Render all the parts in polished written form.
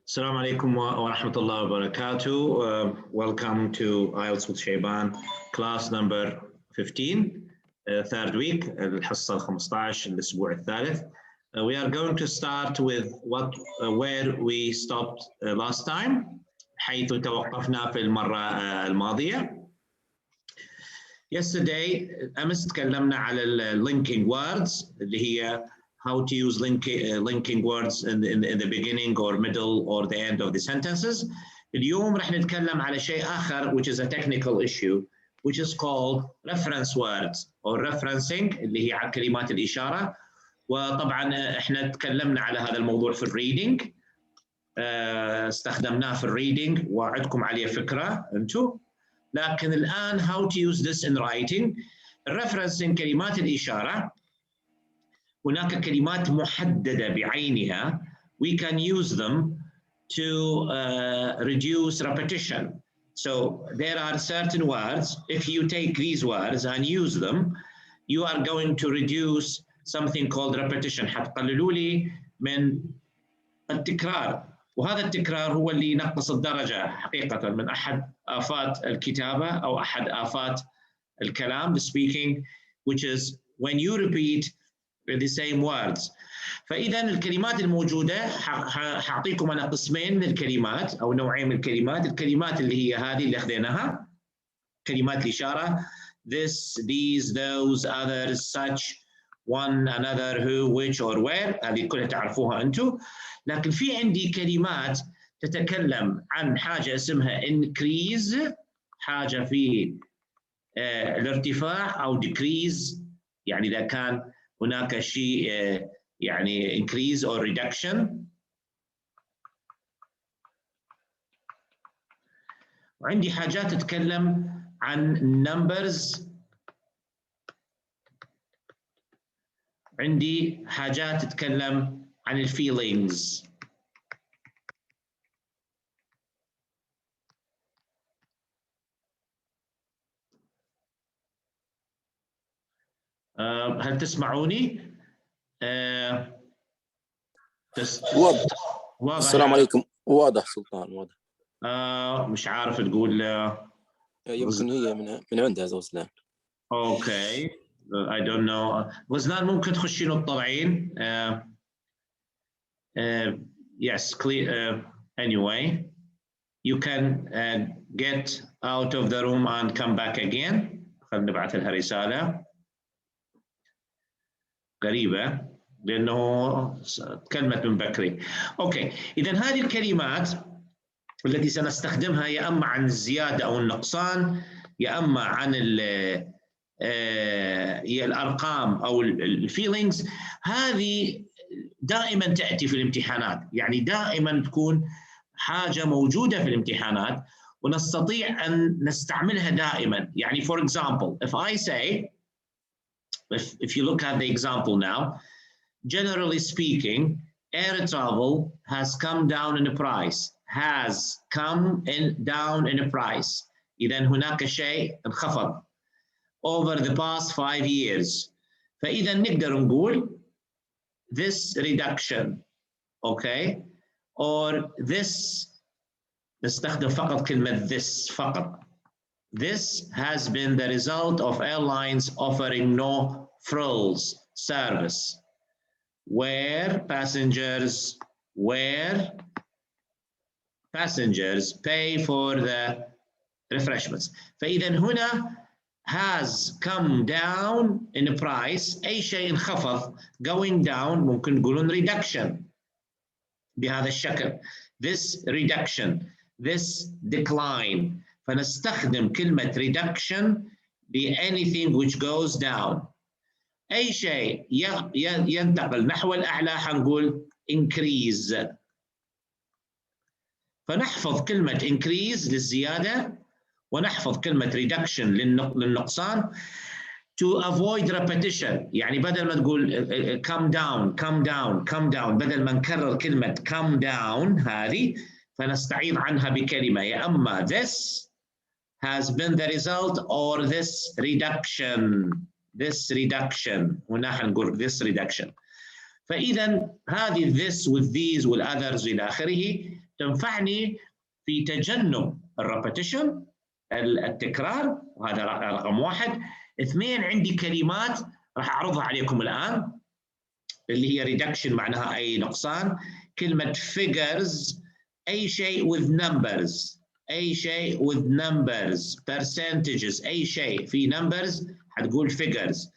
السلام عليكم ورحمة الله وبركاته. Welcome to IELTS with Shayban, class number 15, third week, الحصة 15 الأسبوع الثالث. We are going to start with where we stopped last time, حيث توقفنا في المرة الماضية. Yesterday أمس تكلمنا على linking words اللي هي how to use linking words in the beginning or middle or the end of the sentences. اليوم راح نتكلم على شيء آخر which is a technical issue which is called reference words or referencing اللي هي على كلمات الإشارة. وطبعا احنا تكلمنا على هذا الموضوع في الريدنج، استخدمناه في الريدنج وعندكم عليه فكرة انتم. لكن الآن how to use this in writing. referencing كلمات الإشارة، هناك كلمات محددة بعينها we can use them to reduce repetition. So there are certain words, if you take these words and use them, you are going to reduce something called repetition. حتقللوا لي من التكرار، وهذا التكرار هو اللي ينقص الدرجة حقيقة من أحد آفات الكتابة أو أحد آفات الكلام, the speaking, which is when you repeat the same words. فإذا الكلمات الموجودة حأعطيكم أنا قسمين من الكلمات أو نوعين من الكلمات. الكلمات اللي هي هذه اللي أخذناها كلمات الإشارة this, these, those, others, such, one, another, who, which or where، هذه كلها تعرفوها أنتم. لكن في عندي كلمات تتكلم عن حاجة اسمها increase، حاجة في الارتفاع، أو decrease يعني إذا كان هناك شيء يعني increase or reduction. وعندي حاجات تتكلم عن numbers، عندي حاجات تتكلم عن feelings. هل تسمعوني؟ واضح. السلام عليكم. واضح سلطان، واضح. مش عارف تقول يمكن هي من عندها غزلان. اوكي I don't know. غزلان ممكن تخشين الطبعين. yes clear. Anyway you can get out of the room and come back again. خلينا نبعث لها رسالة قريبة لأنه تكلمت من بكري. أوكي، إذا هذه الكلمات التي سنستخدمها يا أما عن الزيادة أو النقصان، يا أما عن الأرقام أو الفيلينجز، هذه دائما تأتي في الامتحانات، يعني دائما تكون حاجة موجودة في الامتحانات ونستطيع أن نستعملها دائما. يعني for example if I say if you look at the example now, generally speaking, air travel has come down in price. Has come down in price. إذا هناك شيء انخفض over the past 5 years. فإذا نقدر نقول this reduction, okay, or this. نستخدم فقط كلمة this فقط. This has been the result of airlines offering no frills service, where passengers pay for the refreshments. فإذا هنا has come down in price، أي شيء انخفض going down ممكن نقولون reduction بهذا الشكل. This reduction, this decline. فنستخدم كلمة reduction ب anything which goes down. أي شيء ينتقل نحو الأعلى حنقول increase. فنحفظ كلمة increase للزيادة ونحفظ كلمة reduction للنقصان to avoid repetition. يعني بدل ما تقول come down بدل ما نكرر كلمة come down هذه فنستعيض عنها بكلمة يا أما this has been the result or this reduction. هنا حنقول this reduction. فإذا هذه this with these والothers إلى آخره تنفعني في تجنب الريبيتيشن، التكرار، وهذا رقم 1. 2 عندي كلمات راح اعرضها عليكم الان اللي هي reduction معناها اي نقصان. كلمه figures اي شيء with numbers، اي شيء with numbers، percentages اي شيء في numbers حتقول figures.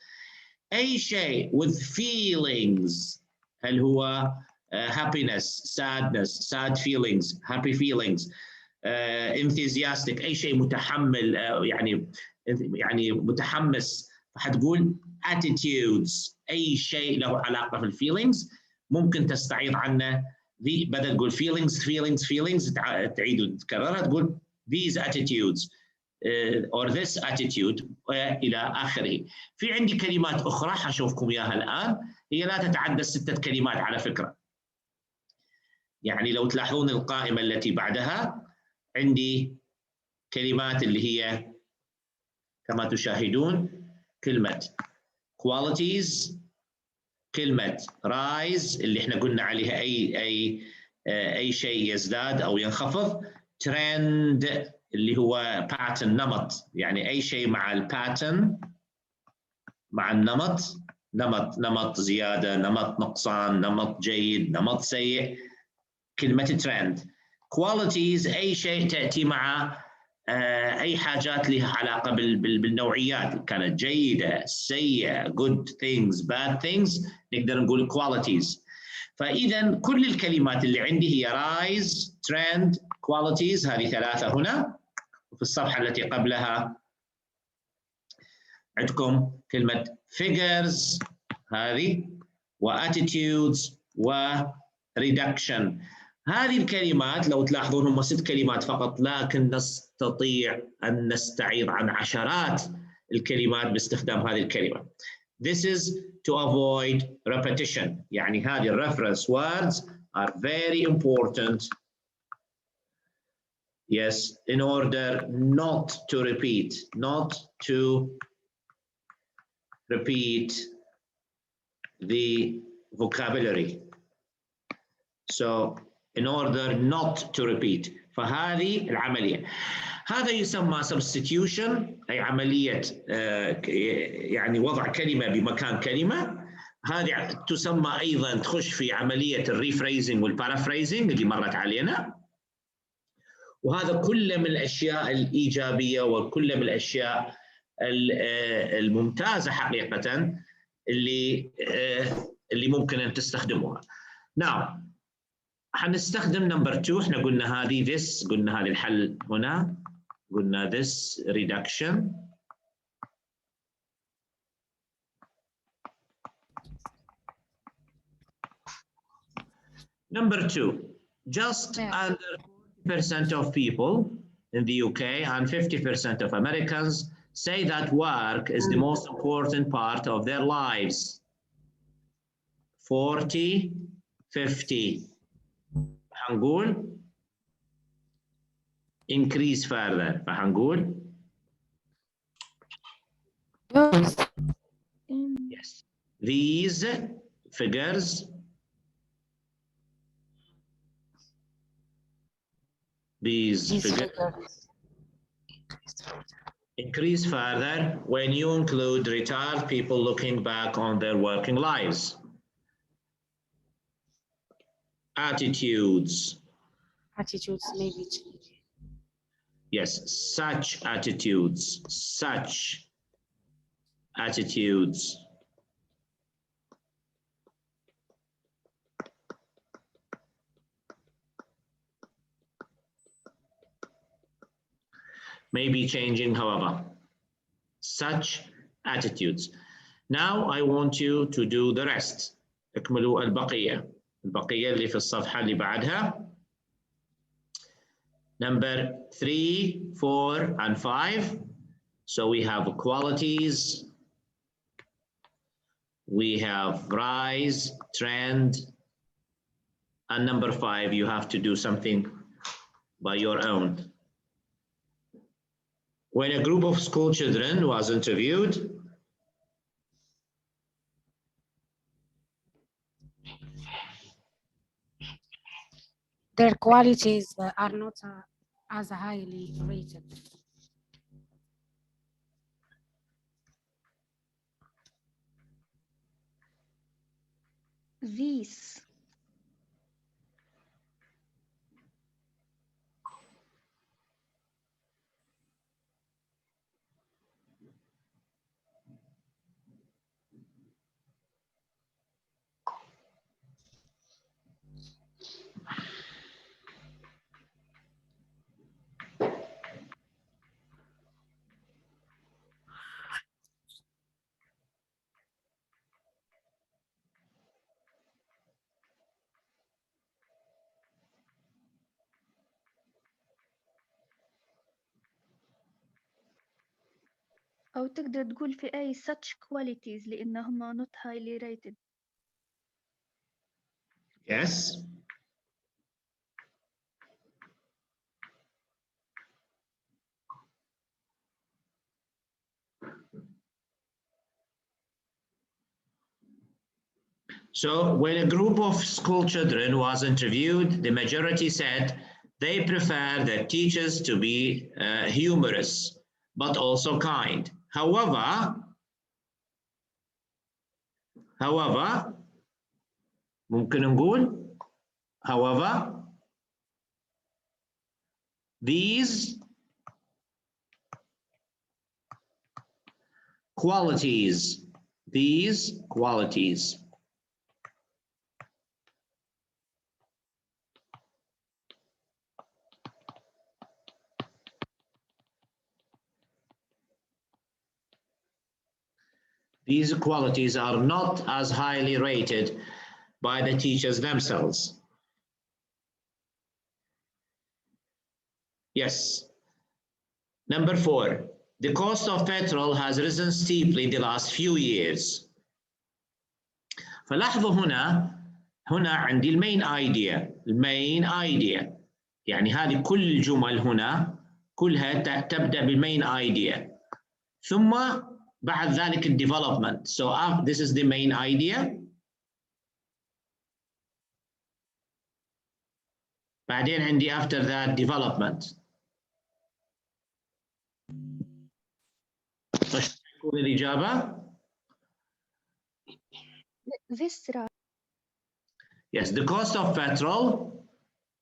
اي شيء with feelings هل هو happiness sadness sad feelings happy feelings enthusiastic اي شيء متحمل يعني متحمس فحتقول attitudes. اي شيء له علاقه في الفيلينجز ممكن تستعيض عنه بدل تقول feelings تعيد وتكررها تقول these attitudes or this attitude الى اخره. في عندي كلمات اخرى حشوفكم اياها الان، هي لا تتعدى 6 كلمات على فكره. يعني لو تلاحظون القائمه التي بعدها عندي كلمات اللي هي كما تشاهدون كلمه qualities، كلمه rise اللي احنا قلنا عليها اي شيء يزداد او ينخفض، trend اللي هو pattern نمط، يعني اي شيء مع الباترن مع النمط، نمط زياده، نمط نقصان، نمط جيد، نمط سيء، كلمه trend. qualities اي شيء تاتي مع اي حاجات لها علاقه بالنوعيات، كانت جيده سيئه good things bad things نقدر نقول qualities. فاذا كل الكلمات اللي عندي هي rise trend qualities، هذه 3 هنا. وفي الصفحه التي قبلها عندكم كلمه figures هذه واttitudes وreduction. هذه الكلمات لو تلاحظون هم 6 كلمات فقط، لكن نستطيع أن نستعيض عن عشرات الكلمات باستخدام هذه الكلمة. This is to avoid repetition. يعني هذه reference words are very important. Yes, in order not to repeat the vocabulary. So in order not to repeat. فهذه العملية. هذا يسمى substitution، أي عملية يعني وضع كلمة بمكان كلمة. هذه تسمى أيضا تخش في عملية الريفريزنج والبارافريزنج اللي مرت علينا. وهذا كله من الأشياء الإيجابية وكله من الأشياء الممتازة حقيقة اللي ممكن أن تستخدموها. Now حنستخدم نمبر 2. احنا قلنا هذه this، قلنا هذه الحل هنا، قلنا this reduction. Number 2, just under 40% of people in the UK and 50% of Americans say that work is the most important part of their lives. 40 50 هنقول increase further، فهنقول yes these figures increase further when you include retired people looking back on their working lives. Attitudes maybe. Yes, such attitudes. May be changing, however. Such attitudes. Now I want you to do the rest. اكملوا البقية اللي في الصفحة اللي بعدها. Number 3, 4, and 5. So we have qualities, we have rise, trend, and number 5, you have to do something by your own. When a group of school children was interviewed, their qualities are not as highly rated. These. أو تقدر تقول في أي such qualities لأنهم not highly rated. Yes. So when a group of school children was interviewed, the majority said they prefer their teachers to be humorous, but also kind. However, ممكن نقول, however, these qualities, these qualities are not as highly rated by the teachers themselves. Yes. Number 4, the cost of petrol has risen steeply in the last few years. فلاحظوا هنا عندي المين ايديا يعني هذه كل الجمل هنا كلها تبدأ بالمين ايديا ثم بعد ذلك الديفلوبمنت. So this is the main idea. بعدين عندي after that development. تكون الإجابة؟ This rise. Yes, the cost of petrol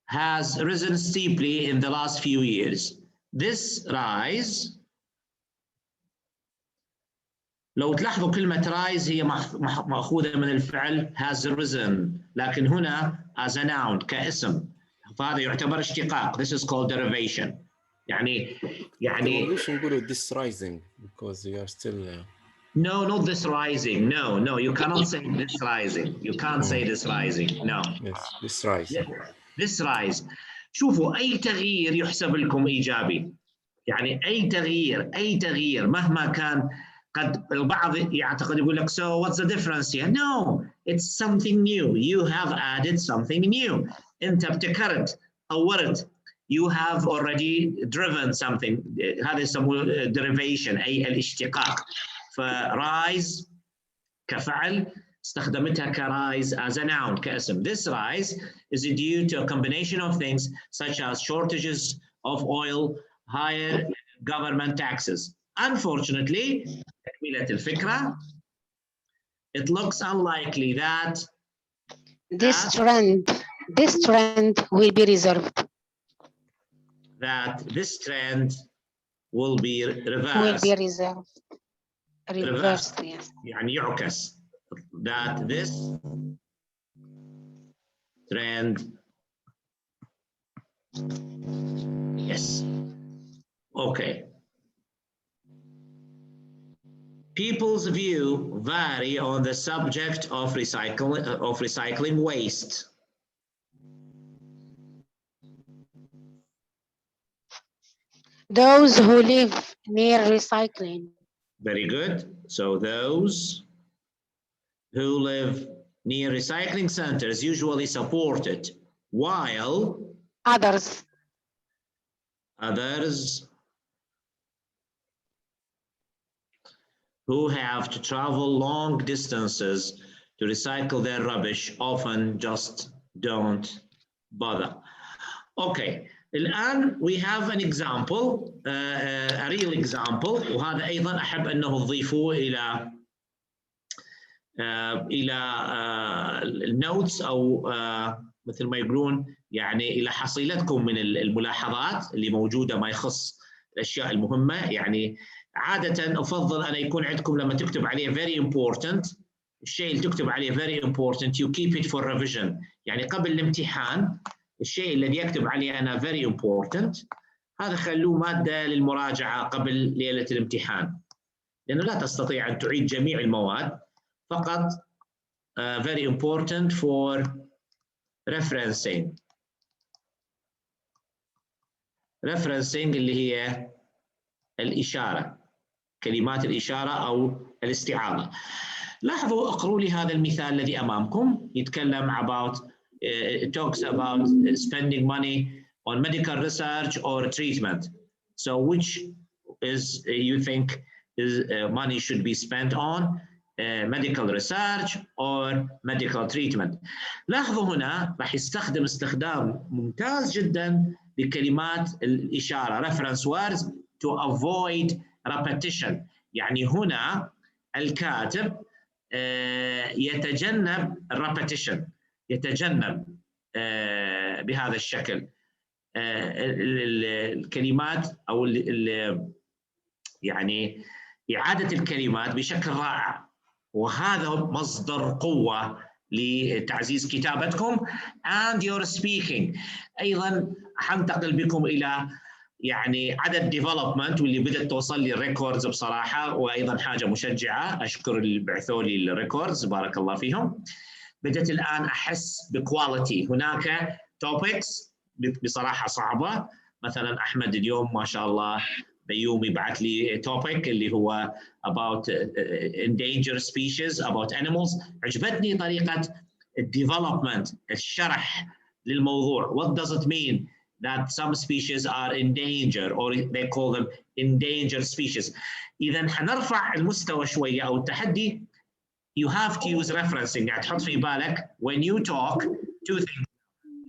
has risen steeply in the last few years. This rise, لو تلاحظوا كلمة rise هي مأخوذة من الفعل has risen، لكن هنا as a noun كاسم، فهذا يعتبر اشتقاق. This is called derivation. يعني ليش نقولوا this rising because you are still No, not this rising. No, you cannot say this rising. You can't say this rising. No. Yes, this rise. This rise. شوفوا أي تغيير يحسب لكم إيجابي. يعني أي تغيير مهما كان، قد البعض يعتقد يقول لك so what's the difference here? No, it's something new. You have added something new. أنت ابتكرت، طورت. You have already driven something. هذا يسموه derivation أي الاشتقاق. فرايز كفعل استخدمتها كرايز as a noun كاسم. This rise is due to a combination of things such as shortages of oil, higher government taxes. Unfortunately, تكملة الفكرة, it looks unlikely that this trend will be reserved. That this trend will be reversed. Reversed, yes. يعني يعكس. That this trend, yes. Okay. People's view vary on the subject of recycling waste. Those who live near recycling. Very good. So those who live near recycling centers usually support it, while Others who have to travel long distances to recycle their rubbish often just don't bother. اوكي الان we have an example a real example، وهذا ايضا احب انه تضيفوه الى النوتس او مثل ما يقولون يعني الى حصيلتكم من الملاحظات اللي موجوده ما يخص الاشياء المهمه. يعني عاده افضل ان يكون عندكم لما تكتب عليه very important، الشيء اللي تكتب عليه very important you keep it for revision. يعني قبل الامتحان الشيء الذي يكتب عليه انا very important هذا خلوه ماده للمراجعه قبل ليله الامتحان، لانه لا تستطيع ان تعيد جميع المواد، فقط very important for referencing. referencing اللي هي الإشارة، كلمات الإشارة أو الاستعارة. لاحظوا اقروا لي هذا المثال الذي أمامكم يتكلم about it talks about spending money on medical research or treatment. So which is you think is money should be spent on medical research or medical treatment. لاحظوا هنا راح يستخدم استخدام ممتاز جدا لكلمات الإشارة reference words to avoid repetition. يعني هنا الكاتب يتجنب الريبيتيشن، يتجنب بهذا الشكل الكلمات أو يعني إعادة الكلمات بشكل رائع، وهذا مصدر قوة لتعزيز كتابتكم and your speaking. أيضا حنتقل بكم إلى يعني عدد ديفلوبمنت واللي بدأت توصل لي الريكوردز بصراحة، وأيضا حاجة مشجعة أشكر اللي بعثوا لي الريكوردز بارك الله فيهم. بدأت الآن أحس بكواليتي. هناك توبكس بصراحة صعبة، مثلا أحمد اليوم ما شاء الله بيوم يبعث لي توبيك اللي هو about endangered species about animals. عجبتني طريقة الديفلوبمنت، الشرح للموضوع. What does it mean that some species are in danger or they call them endangered species. إذا حنرفع المستوى شوية أو التحدي. You have to use referencing. يعني تحط في بالك when you talk two things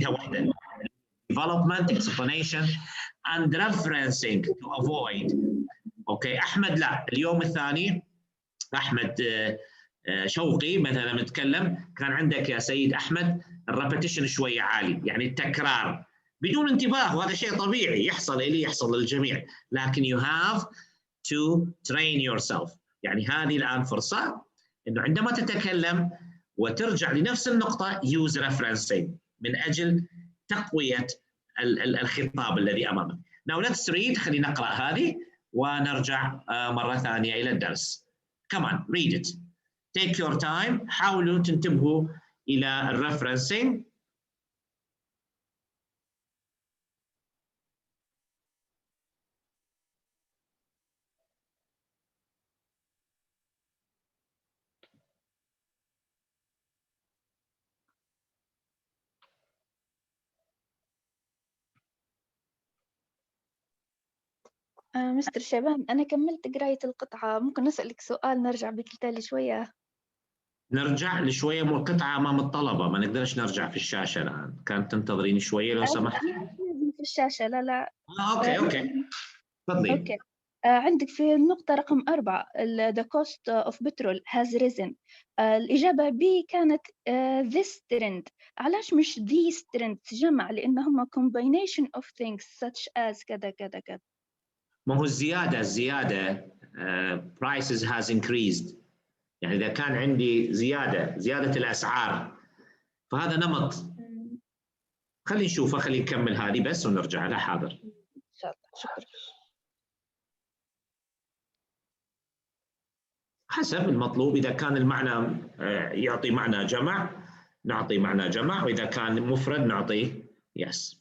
واحدة development explanation and referencing to avoid. اوكي احمد لا اليوم الثاني احمد شوقي مثلا متكلم كان عندك يا سيد احمد الريبيتيشن شويه عالي، يعني التكرار بدون انتباه، وهذا شيء طبيعي يحصل لي يحصل للجميع، لكن you have to train yourself. يعني هذه الان فرصه انه عندما تتكلم وترجع لنفس النقطه use referencing من اجل تقويه الخطاب الذي امامك. Now let's read. خلينا نقرا هذه ونرجع مره ثانيه الى الدرس. Come on read it. Take your time. حاولوا تنتبهوا الى الريفرنسينج. مستر شيبان أنا كملت قراية القطعة، ممكن نسألك سؤال نرجع بكتالي شوية؟ نرجع لشوية من القطعة أمام الطلبة، ما نقدرش نرجع في الشاشة الآن. كانت تنتظريني شوية لو سمحت. في الشاشة لا لا. أوكي تفضلي. أوكي عندك في النقطة رقم 4 the cost of petrol has risen. الإجابة B كانت this trend. علاش مش these trends جمع؟ لأنهما combination of things such as كذا كذا كذا. ما هو الزيادة prices has increased. يعني إذا كان عندي زيادة الأسعار فهذا نمط. خلينا نشوفه، خلينا نكمل هذه بس ونرجع لها. حاضر إن شاء الله. شكرا. حسب المطلوب. إذا كان المعنى يعطي معنى جمع نعطي معنى جمع، وإذا كان مفرد نعطيه yes.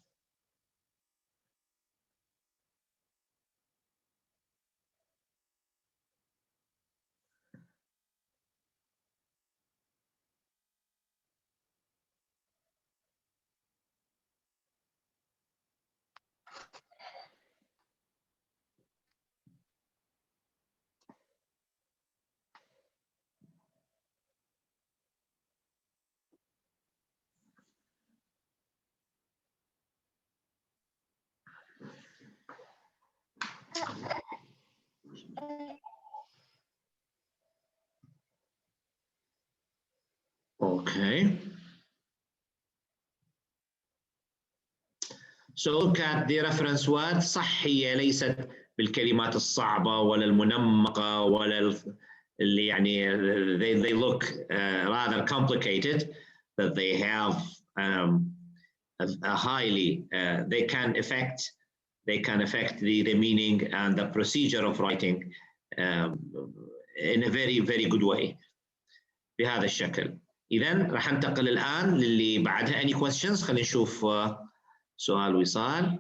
Okay. So look at the reference word. صح هي ليست بالكلمات الصعبة ولا المنمقة ولا اللي يعني they look rather complicated, but they have a highly they can affect the meaning and the procedure of writing in a very good way بهذا الشكل. إذن راح ننتقل الآن للي بعدها. any questions؟ خلينا نشوف سؤال وصال.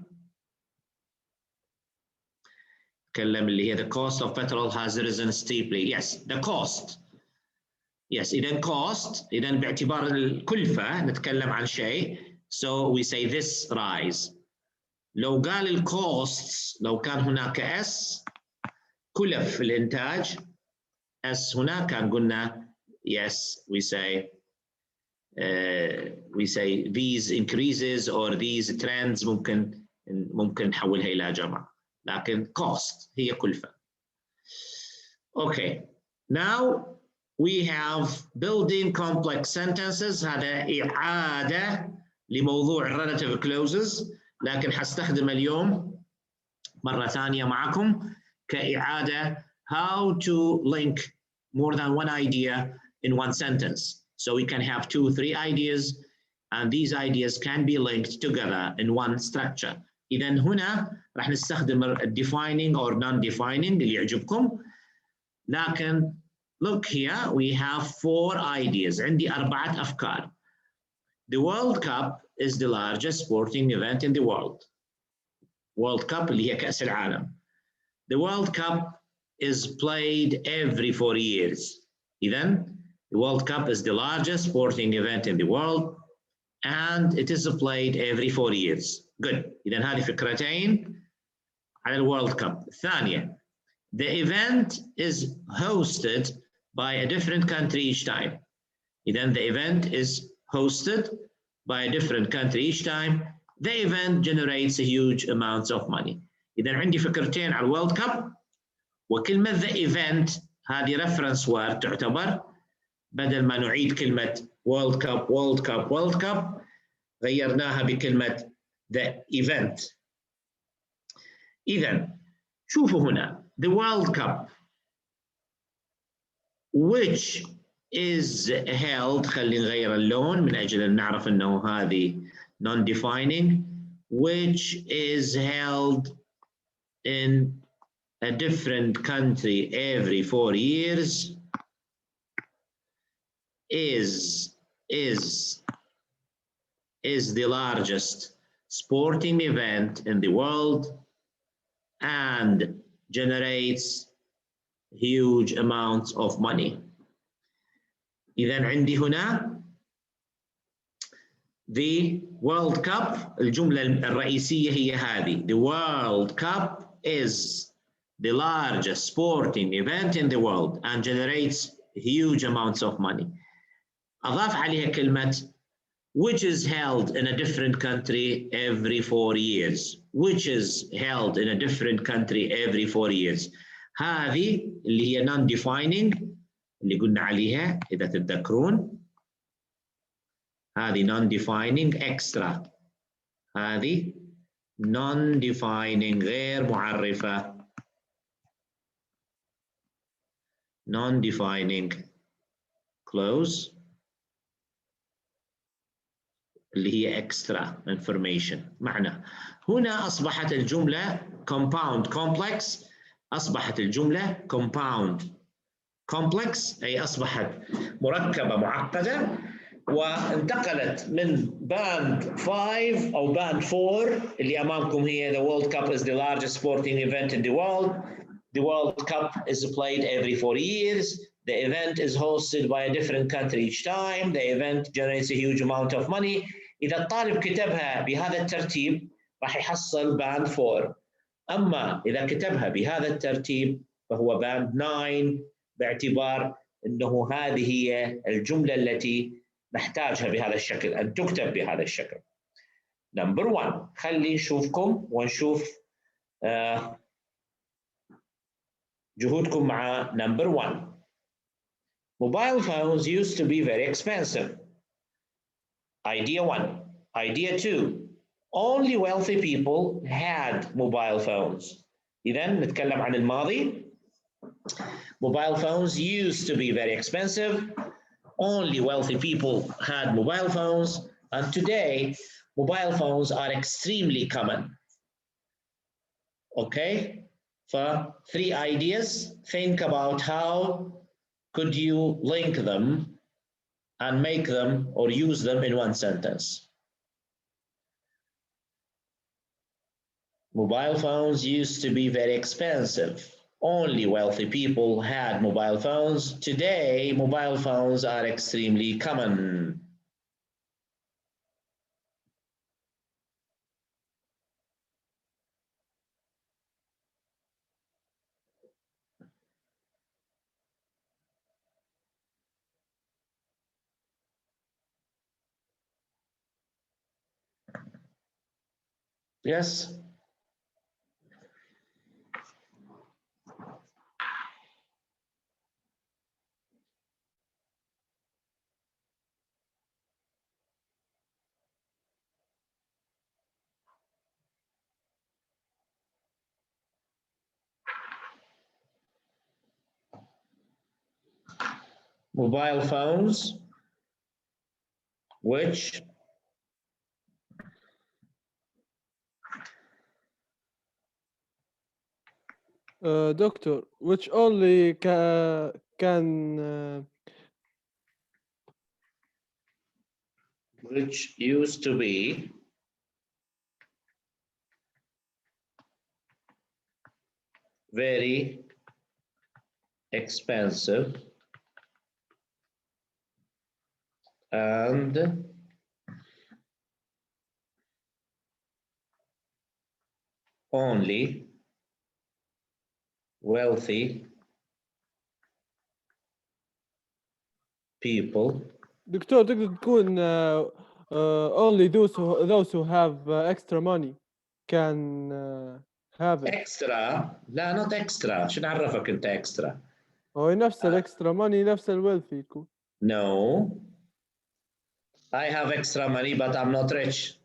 تكلم اللي هي the cost of petrol has risen steeply. Yes, the cost. Yes, إذن cost إذن باعتبار الكلفة نتكلم عن شيء. So we say this rise. لو قال الكوست لو كان هناك S كلف الإنتاج S هنا كان قلنا yes we say these increases or these trends ممكن نحولها إلى جمع لكن cost هي كلفة. Okay, now we have building complex sentences. هذا إعادة لموضوع relative clauses لكن حستخدم اليوم مرة ثانية معكم كإعادة how to link more than one idea in one sentence. So we can have 2-3 ideas and these ideas can be linked together in one structure. إذا هنا راح نستخدم defining or non-defining اللي يعجبكم. لكن look here we have 4 ideas. عندي 4 أفكار. The World Cup is the largest sporting event in the world. World Cup اللي هي كأس العالم. The World Cup is played every 4 years. إذن the World Cup is the largest sporting event in the world and it is played every 4 years. Good. إذن هذه فكرتين على الورلد كاب. الثانية the event is hosted by a different country each time. إذن the event is hosted by a different country each time. The event generates a huge amounts of money. إذن عندي فكرتين على الورلد كاب وكلمة the event هذه reference word تعتبر بدل ما نعيد كلمة World Cup World Cup World Cup غيرناها بكلمة the event. إذن شوفوا هنا the World Cup which is held خلي نغير اللون من أجل أن نعرف أنه هذه non-defining which is held in a different country every 4 years is the largest sporting event in the world and generates huge amounts of money. إذن عندي هنا the World Cup الجملة الرئيسية هي هذه the World Cup is the largest sporting event in the world and generates huge amounts of money. أضاف عليها كلمة which is held in a different country every 4 years. Which is held in a different country every 4 years. هذه اللي هي non-defining اللي قلنا عليها إذا تتذكرون. هذه non-defining extra. هذه non-defining غير معرفة. Non-defining clause اللي هي extra information. معنى هنا أصبحت الجملة compound complex. أصبحت الجملة compound complex أي أصبحت مركبة معقدة وانتقلت من band 5 أو band 4 اللي أمامكم هي the World Cup is the largest sporting event in the world. The World Cup is played every 4 years. The event is hosted by a different country each time. The event generates a huge amount of money. إذا الطالب كتبها بهذا الترتيب راح يحصل band 4. أما إذا كتبها بهذا الترتيب فهو band 9 باعتبار أنه هذه هي الجملة التي نحتاجها بهذا الشكل أن تكتب بهذا الشكل. Number 1 خلي نشوفكم ونشوف جهودكم مع number 1. Mobile phones used to be very expensive. Idea 1. Idea 2. Only wealthy people had mobile phones. إذا نتكلم عن الماضي. Mobile phones used to be very expensive. Only wealthy people had mobile phones. And today, mobile phones are extremely common. Okay? For 3 ideas, think about how could you link them and make them or use them in one sentence. Mobile phones used to be very expensive. Only wealthy people had mobile phones. Today, mobile phones are extremely common. Yes? Mobile phones, which Doctor, which only which used to be very expensive and only wealthy people. دكتور تقدر تكون only those who have extra money can have it. Extra. لا not extra. شو نعرفك انت extra؟ هو نفس الاكسترا ماني نفس الويلثي يكون. No. I have extra money but I'm not rich.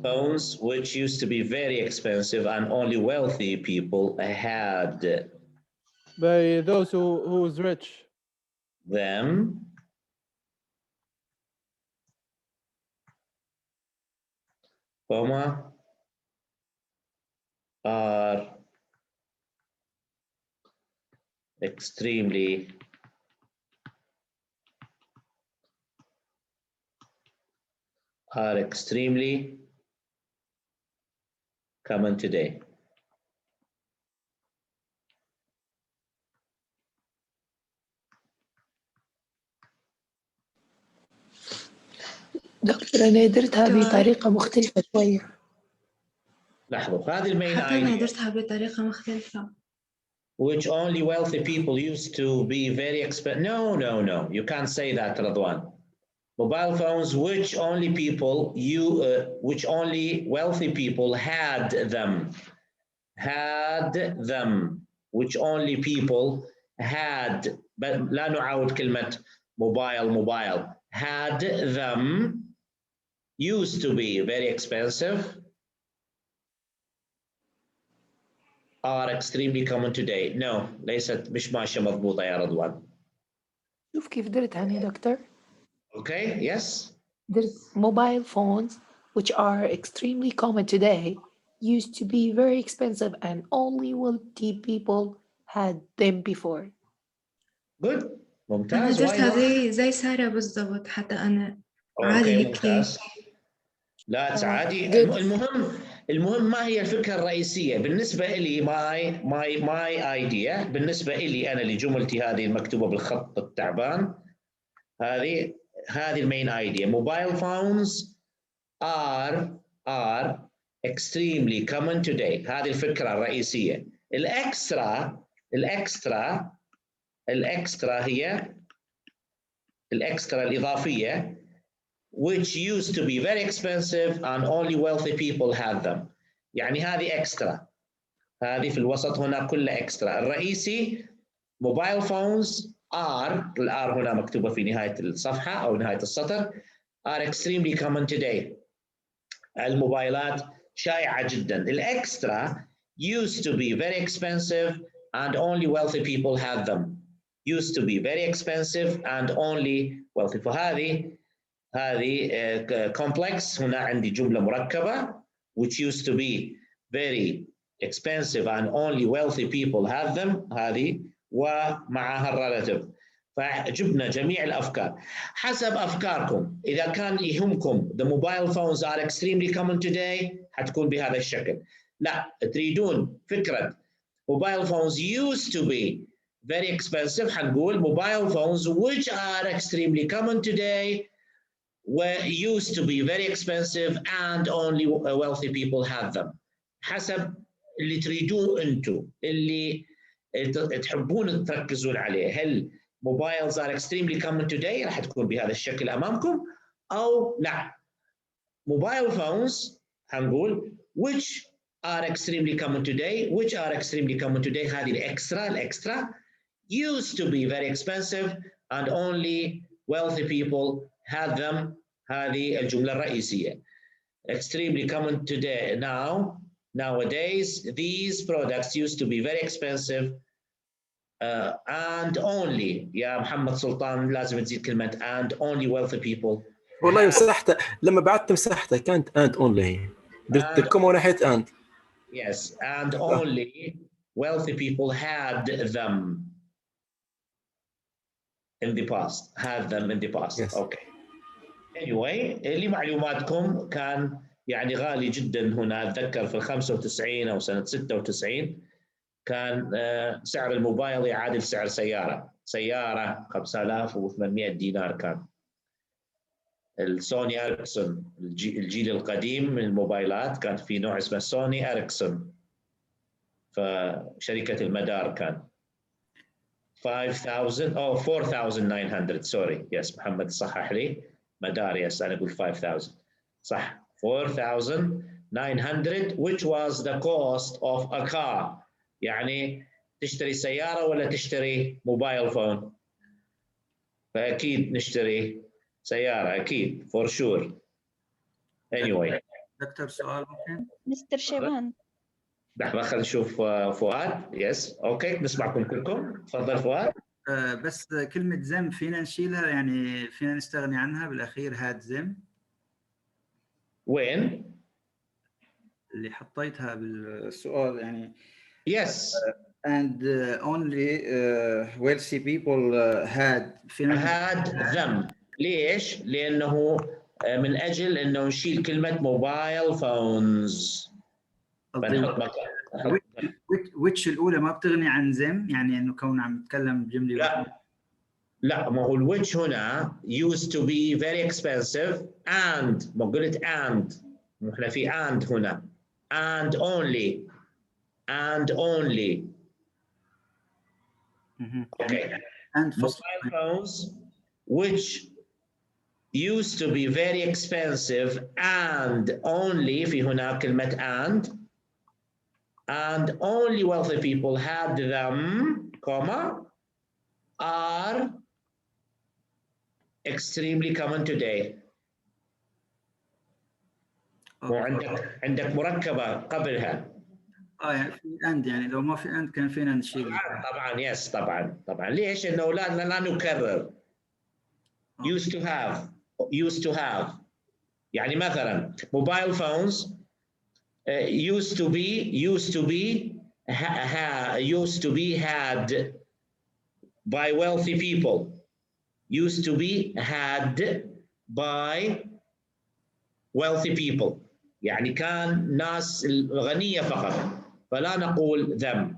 Phones which used to be very expensive and only wealthy people had By those who's rich. them. Are extremely common today. دكتور أنا درتها بطريقة مختلفة شوية. لحظة هذه المين حتى أنا idea. درتها بطريقة مختلفة. Which only wealthy people used to be very expensive. No. You can't say that, Radwan. Mobile phones, which only wealthy people had them. Which only people had. لا نعاود كلمة mobile. Had them. Used to be very expensive. Are extremely common today. No, ليست مش ماشية مضبوطة يا رضوان. شوف كيف درتها يا دكتور. Okay, yes. درت mobile phones which are extremely common today used to be very expensive and only wealthy people had them before. Good. أنا ممتاز. درتها زي سارة بالضبط حتى أنا عادي اوكي هيك. ممتاز. لا عادي. المهم ما هي الفكرة الرئيسية بالنسبة لي. my idea بالنسبة لي أنا لجملتي هذه المكتوبة بالخط التعبان هذه المين idea. Mobile phones are extremely common today. هذه الفكرة الرئيسية. الإكسترا هي الإكسترا الإضافية which used to be very expensive and only wealthy people had them. يعني هذه extra. هذه في الوسط هنا كلها اكسترا. الرئيسي موبايل فونز ار، الار هنا مكتوبه في نهايه الصفحه او نهايه السطر، are extremely common today. الموبايلات شائعه جدا. الاكسترا used to be very expensive and only wealthy people had them. Used to be very expensive and only wealthy. فهذه complex. هنا عندي جمله مركبه which used to be very expensive and only wealthy people have them. هذه ومعها الريلاتيف. فجبنا جميع الافكار حسب افكاركم. اذا كان يهمكم the mobile phones are extremely common today حتكون بهذا الشكل. لا تريدون فكره mobile phones used to be very expensive حنقول mobile phones which are extremely common today were used to be very expensive and only wealthy people had them. حسب اللي تريدوه انتم، اللي تحبون تركزون عليه. هل mobiles are extremely common today راح تكون بهذا الشكل امامكم او لا. mobile phones هنقول which are extremely common today. which are extremely common today هذه الاكسترا used to be very expensive and only wealthy people had them. هذه الجملة الرئيسية. extremely common today nowadays these products used to be very expensive and only. يا محمد سلطان لازم تزيد كلمة and only wealthy people. والله مسحتها لما بعدت مسحتها كانت and only درت الكومة ناحية and. Yes, and only wealthy people had them in the past. Had them in the past. Yes. Okay. Anyway, لمعلوماتكم كان يعني غالي جدا هنا. أتذكر في 95 أو سنة 96 كان سعر الموبايل يعادل سعر سيارة 5800 دينار. كان السوني أريكسون الجيل القديم من الموبايلات كان في نوع اسمه سوني أريكسون، فشركة المدار كان 5000 أو 4900. سوري يس محمد صحح لي مدار. يس أنا أقول 5000 صح. 4900 which was the cost of a car. يعني تشتري سيارة ولا تشتري موبايل فون؟ فأكيد نشتري سيارة أكيد for sure. Anyway. دكتور سؤال ممكن؟ مستر شيبان. لحظة خلينا نشوف فؤاد. يس أوكي نسمعكم كلكم. تفضل فؤاد. بس كلمة زم فينا نشيلها، يعني فينا نستغني عنها بالأخير. هاد زم وين؟ اللي حطيتها بالسؤال يعني. Yes. And only wealthy people had them. ليش؟ لأنه من أجل أنه نشيل كلمة موبايل فونز. which الأولى ما بتغني عن زم، يعني إنه كون عم نتكلم بجملة. لا ما هو الويتش هنا used to be very expensive and ما قلت and احنا في and هنا and only okay. and mobile phones which used to be very expensive and only في هنا كلمة and only wealthy people had them comma are extremely common today. وعندك مركبة قبلها. يعني في and، يعني لو ما في and كان فينا نشيل. طبعا يس طبعا ليش؟ انه لا نكرر. used to have يعني مثلا mobile phones used to be had by wealthy people. used to be had by wealthy people يعني كان ناس الغنية فقط. فلا نقول them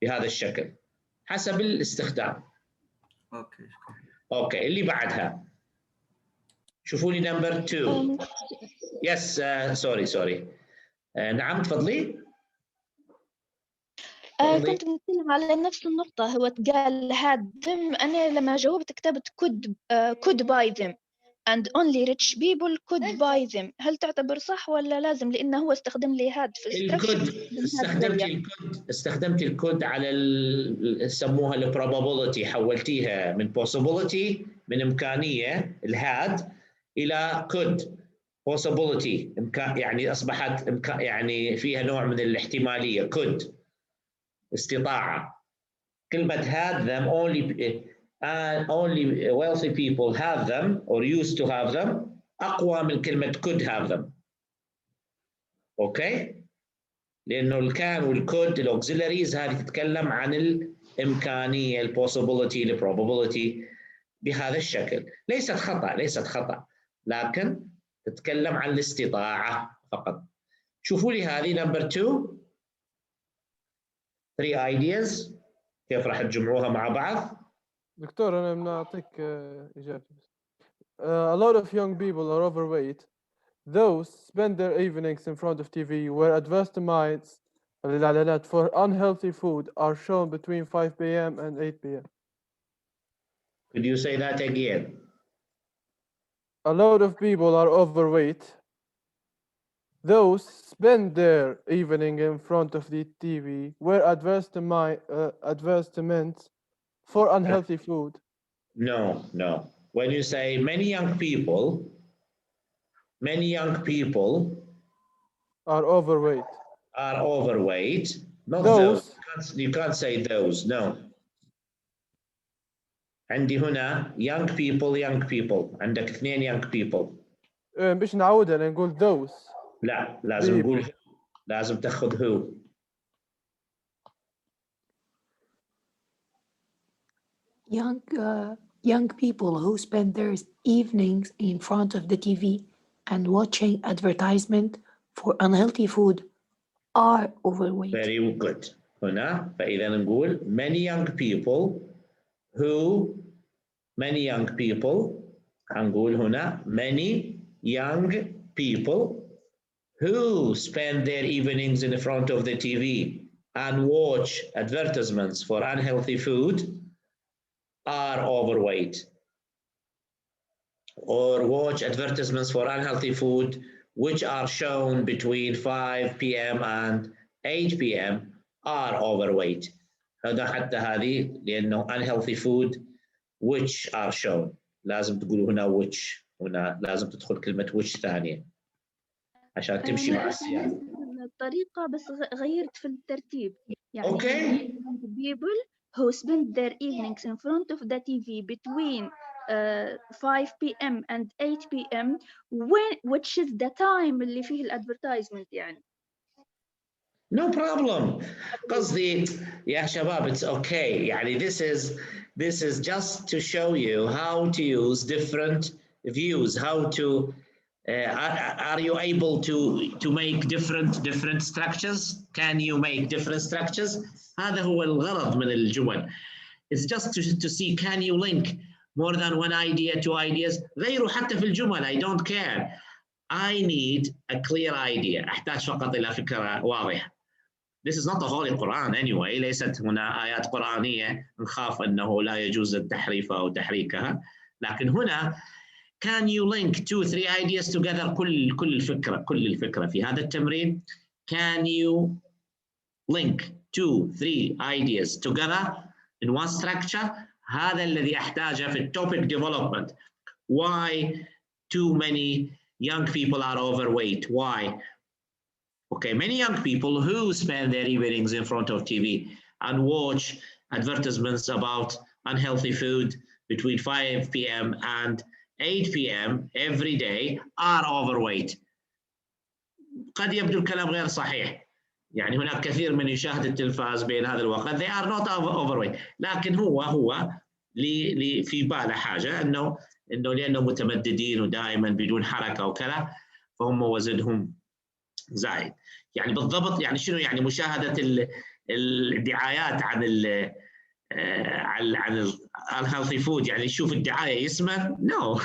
بهذا الشكل حسب الاستخدام. اوكي اللي بعدها شوفوا لي نمبر 2. يس سوري نعم تفضلي. كنت بنتكلم على نفس النقطة. هو تقال had them، أنا لما جاوبت كتبت could buy them. and only rich people could buy them. هل تعتبر صح ولا لازم؟ لأنه هو استخدم لي هاد في الكود، استخدمت الكود على يسموها البروبابيلتي، حولتيها من possibility من إمكانية الهاد إلى could possibility، يعني أصبحت يعني فيها نوع من الاحتمالية could استطاعة. كلمة had them only wealthy people have them or used to have them أقوى من كلمة could have them. أوكي؟ لأنه الكان والكود الأوكسيلاريز هذه تتكلم عن الإمكانية البوسيبيليتي البروبابيلتي بهذا الشكل. ليست خطأ لكن تتكلم عن الاستطاعة فقط. شوفوا لي هذه نمبر 2 3 ideas كيف راح تجمعوها مع بعض؟ دكتور أنا بنعطيك إجابة. A lot of young people are overweight. Those spend their evenings in front of TV where advertisements for unhealthy food are shown between 5 p.m. and 8 p.m. Could you say that again? A lot of people are overweight. Those spend their evening in front of the TV where advertisements for unhealthy food. No. When you say many young people are overweight. Not those. You can't say those. No. عندي هنا young people. عندك 2 young people. مش نعودها نقول those. لا لازم نقول لازم تاخذ who. Young people who spend their evenings in front of the TV and watching advertisement for unhealthy food are overweight. Very good. هنا فإذا نقول many young people هنقول هنا many young people who spend their evenings in front of the TV and watch advertisements for unhealthy food are overweight, or watch advertisements for unhealthy food which are shown between 5 p.m. and 8 p.m. are overweight. هذا حتى هذه لأنه unhealthy food which are shown لازم تقولوا هنا which، هنا لازم تدخل كلمة which ثانية عشان تمشي مع السياق. الطريقة بس غيرت في الترتيب يعني. Okay. People who spend their evenings in front of the TV between 5 p.m. and 8 p.m. which is the time اللي فيه الادفرتايزمنت يعني. No problem. قصدي يا شباب it's okay. يعني this is just to show you how to use different views, how to are you able to make different structures? Can you make different structures? هذا هو الغرض من الجمل. It's just to see can you link more than one idea, 2 ideas. غيروا حتى في الجمل. I don't care. I need a clear idea. أحتاج فقط إلى فكرة واضحة. This is not the Holy Quran anyway. ليست هنا آيات قرآنية نخاف أنه لا يجوز التحريف أو تحريكها. لكن هنا can you link 2-3 ideas together؟ كل الفكرة في هذا التمرين. Can you link 2-3 ideas together in one structure؟ هذا الذي أحتاجه في topic development. Why too many young people are overweight? Why? Okay, many young people who spend their evenings in front of TV and watch advertisements about unhealthy food between 5 p.m. and 8 p.m. every day are overweight. قد يبدو الكلام غير صحيح. يعني هناك كثير من يشاهد التلفاز بين هذا الوقت. They are not overweight. لكن هو في باله حاجة إنه لأنه متمددين ودائما بدون حركة وكذا فهم وزنهم زايد. يعني بالضبط يعني شنو يعني مشاهدة الدعايات عن الهيلثي فود يعني يشوف الدعاية يسمن؟ نو.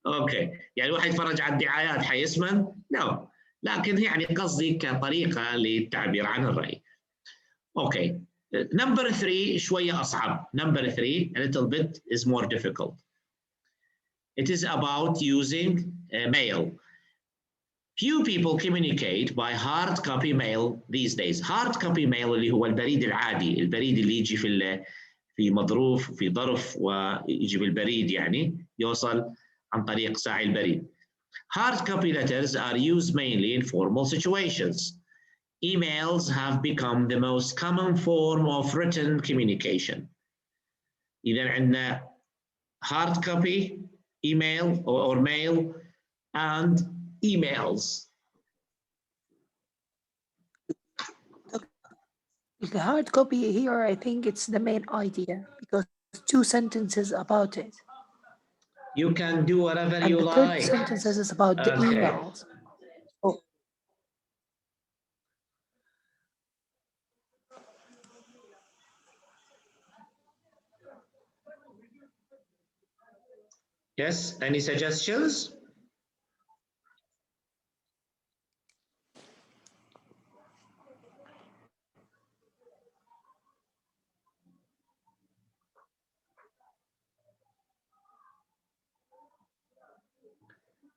اوكي يعني واحد يتفرج على الدعايات حيسمن؟ نو. لكن يعني قصدي كطريقة للتعبير عن الرأي. اوكي. نمبر 3 شوية أصعب. نمبر 3 a little bit is more difficult. It is about using mail. Few people communicate by hard copy mail these days. Hard copy mail اللي هو البريد العادي، البريد اللي يجي في مظروف وفي ظرف ويجي بالبريد، يعني يوصل عن طريق ساعي البريد. Hard copy letters are used mainly in formal situations. Emails have become the most common form of written communication. إذا عندنا hard copy, email or mail, and emails. The hard copy here, I think it's the main idea because 2 sentences about it. You can do whatever And you the third like. sentences is about the Okay. emails. Oh. Yes, any suggestions?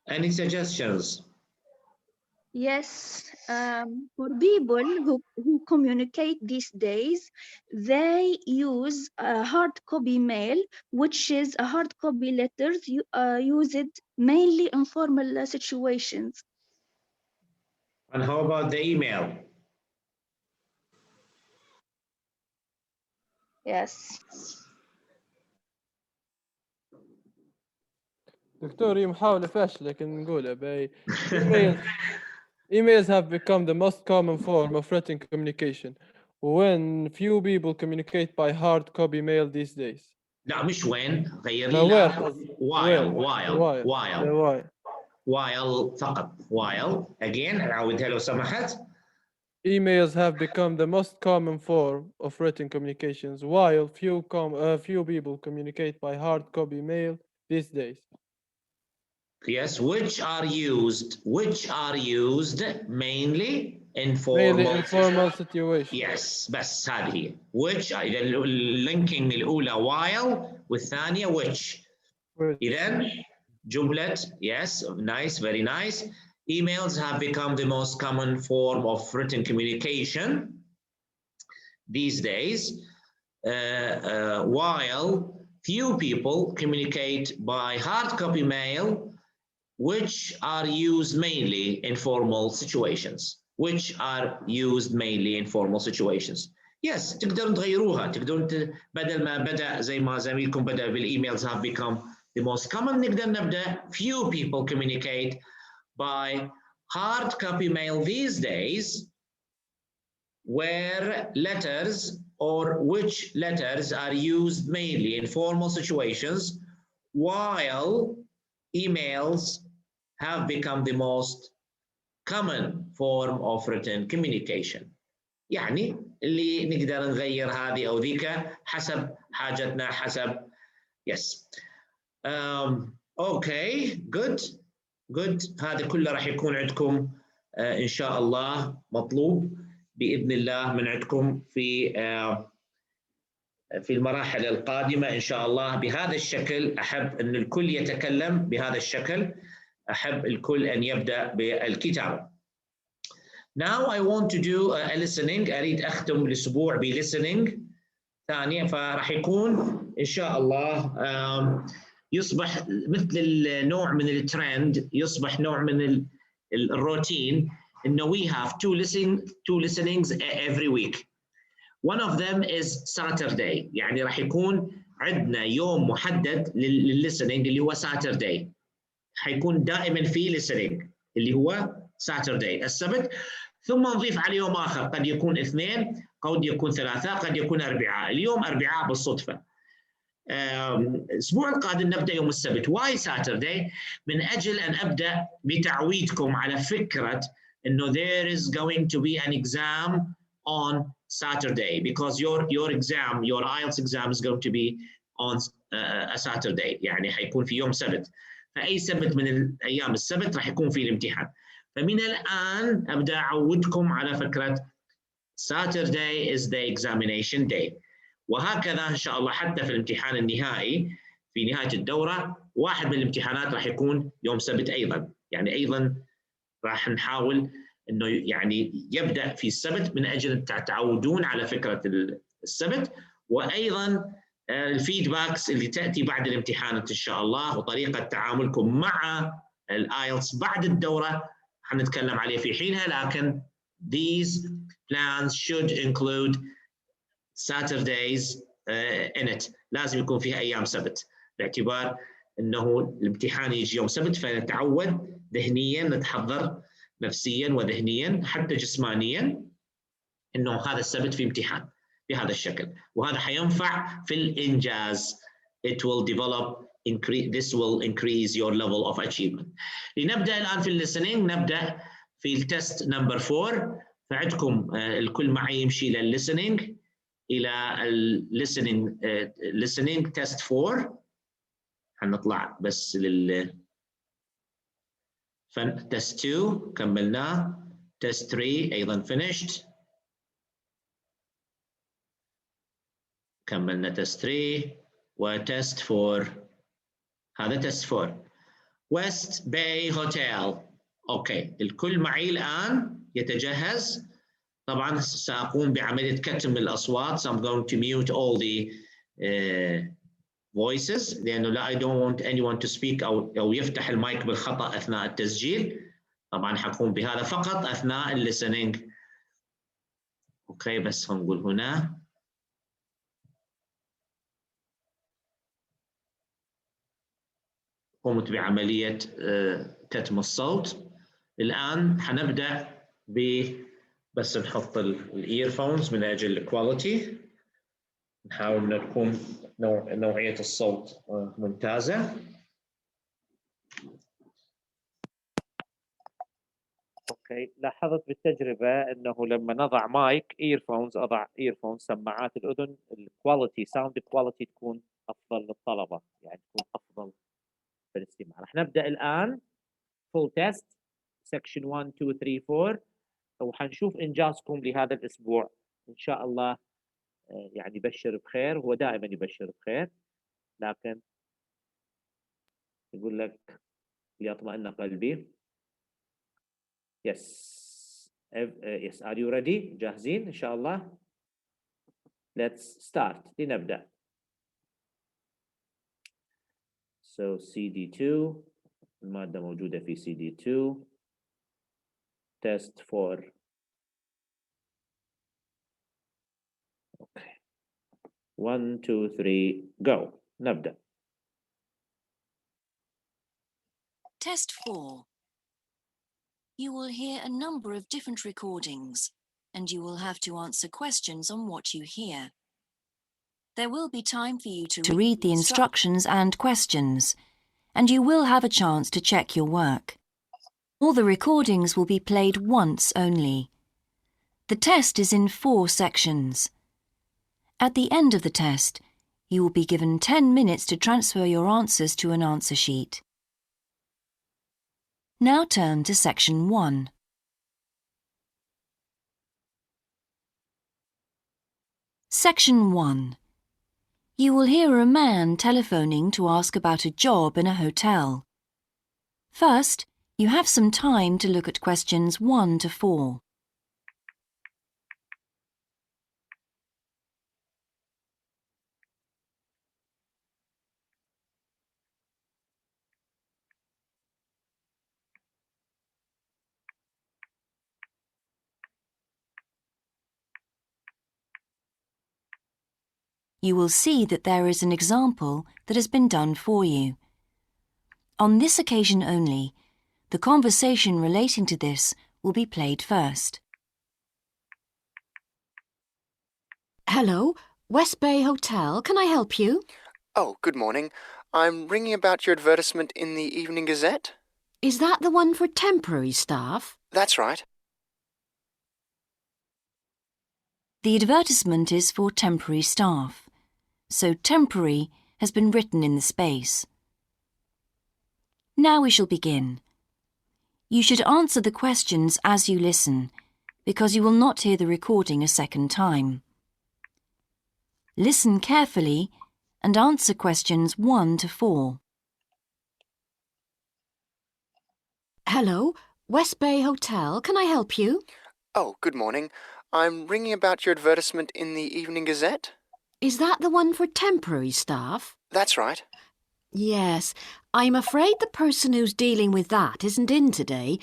Any suggestions? Yes, for people who communicate these days, they use hard copy mail, which is a hard copy letters. You use it mainly in formal situations. And how about the email? Yes. دكتور هي محاولة فاشلة لكن نقولها باي. Emails have become the most common form of written communication when few people communicate by hard copy mail these days. لا مش وين، غير لا لي وين لا. قصدي. while فقط. while again نعاودها لو سمحت. Emails have become the most common form of written communications while few people communicate by hard copy mail these days. Yes, which are used mainly in informal situations. Yes, بس هذه هي. which إذا اللينكينج الأولى while والثانية which. إذا جملة yes, nice, very nice. Emails have become the most common form of written communication these days, while few people communicate by hard copy mail, which are used mainly in formal situations. Yes, تقدرون تغيروها، تقدرون بدل ما بدأ زي ما زميلكم بدأ بالemails have become the most common، نقدر نبدأ few people communicate by hard copy mail these days, where letters or which letters are used mainly in formal situations, while emails have become the most common form of written communication. يعني اللي نقدر نغير هذه أو ذيك حسب حاجتنا حسب yes. Okay, good. هذا كله راح يكون عندكم إن شاء الله مطلوب بإذن الله من عندكم في المراحل القادمة إن شاء الله بهذا الشكل. أحب أن الكل يتكلم بهذا الشكل، أحب الكل أن يبدأ بالكتابة. Now I want to do a listening. أريد أختم الأسبوع بlistening ثانية، فراح يكون إن شاء الله يصبح مثل النوع من الترند، يصبح نوع من الروتين، إنه we have two listenings every week. One of them is Saturday، يعني راح يكون عندنا يوم محدد للlistening اللي هو Saturday. حيكون دائما في listening اللي هو Saturday السبت، ثم نضيف على يوم آخر، قد يكون اثنين، قد يكون ثلاثاء، قد يكون أربعاء. اليوم أربعاء بالصدفة. الأسبوع القادم نبدأ يوم السبت. Why Saturday؟ من أجل أن أبدأ بتعويدكم على فكرة إنه there is going to be an exam on Saturday, because your exam, your IELTS exam is going to be on a Saturday، يعني حيكون في يوم سبت. فأي سبت من الأيام السبت راح يكون في الامتحان. فمن الآن أبدأ أعودكم على فكرة Saturday is the examination day. وهكذا إن شاء الله حتى في الامتحان النهائي في نهاية الدورة واحد من الامتحانات راح يكون يوم سبت أيضا، يعني أيضا راح نحاول إنه يعني يبدأ في السبت من أجل تعودون على فكرة السبت، وأيضا الفيدباكس اللي تأتي بعد الامتحانات إن شاء الله، وطريقة تعاملكم مع الايلتس بعد الدورة حنتكلم عليه في حينها. لكن these plans should include Saturdays in it. لازم يكون فيها أيام سبت، باعتبار أنه الامتحان يجي يوم سبت، فنتعود ذهنيا، نتحضر نفسيا وذهنيا حتى جسمانيا أنه هذا السبت في امتحان بهذا الشكل، وهذا حينفع في الإنجاز. It will develop, this will increase your level of achievement. لنبدأ الآن في listening، نبدأ في التست نمبر 4. فعندكم الكل معي يمشي للlistening، إلى listening test 4. هنطلع بس test 2 كملناه، test 3 أيضا finished، كملنا test 3 وتست 4. هذا تست 4 ويست باي هوتيل. اوكي، الكل معي الآن يتجهز. طبعا سأقوم بعملية كتم الأصوات. So I'm going to mute all the voices لأنه لا I don't want anyone to speak أو يفتح المايك بالخطأ أثناء التسجيل. طبعا حقوم بهذا فقط أثناء الليسننج. اوكي، بس هنقول هنا قمت بعملية كتم الصوت. الآن حنبدأ بس نحط الإيرفونز من أجل الكواليتي، نحاول أن تكون نوعية الصوت ممتازة. اوكي، لاحظت بالتجربة انه لما نضع مايك ايرفونز، اضع ايرفونز سماعات الاذن، الكواليتي ساوند كواليتي تكون افضل للطلبة، يعني تكون افضل في الاستماع. رح نبدأ الآن فول تيست سكشن 1 2 3 4، وحنشوف انجازكم لهذا الاسبوع ان شاء الله. يعني بشر بخير، هو دائما يبشر بخير، لكن يقول لك ليطمئن قلبي. يس يس are you ready؟ جاهزين ان شاء الله؟ let's start. لنبدأ. so CD2 المادة موجودة في CD2 test 4. okay 1 2 3 go. نبدأ. Test 4. You will hear a number of different recordings, and you will have to answer questions on what you hear. There will be time for you to read the instructions and questions, and you will have a chance to check your work. All the recordings will be played once only. The test is in 4 sections. At the end of the test, you will be given 10 minutes to transfer your answers to an answer sheet. Now turn to section 1. Section 1. You will hear a man telephoning to ask about a job in a hotel. First, you have some time to look at questions 1 to 4. You will see that there is an example that has been done for you. On this occasion only, the conversation relating to this will be played first. Hello, West Bay Hotel. Can I help you? Oh, good morning. I'm ringing about your advertisement in the Evening Gazette. Is that the one for temporary staff? That's right. The advertisement is for temporary staff, so temporary has been written in the space. Now we shall begin. You should answer the questions as you listen, because you will not hear the recording a second time. Listen carefully and answer questions 1 to 4. Hello, West Bay Hotel. Can I help you? Oh, good morning. I'm ringing about your advertisement in the Evening Gazette. Is that the one for temporary staff? That's right. Yes. I'm afraid the person who's dealing with that isn't in today,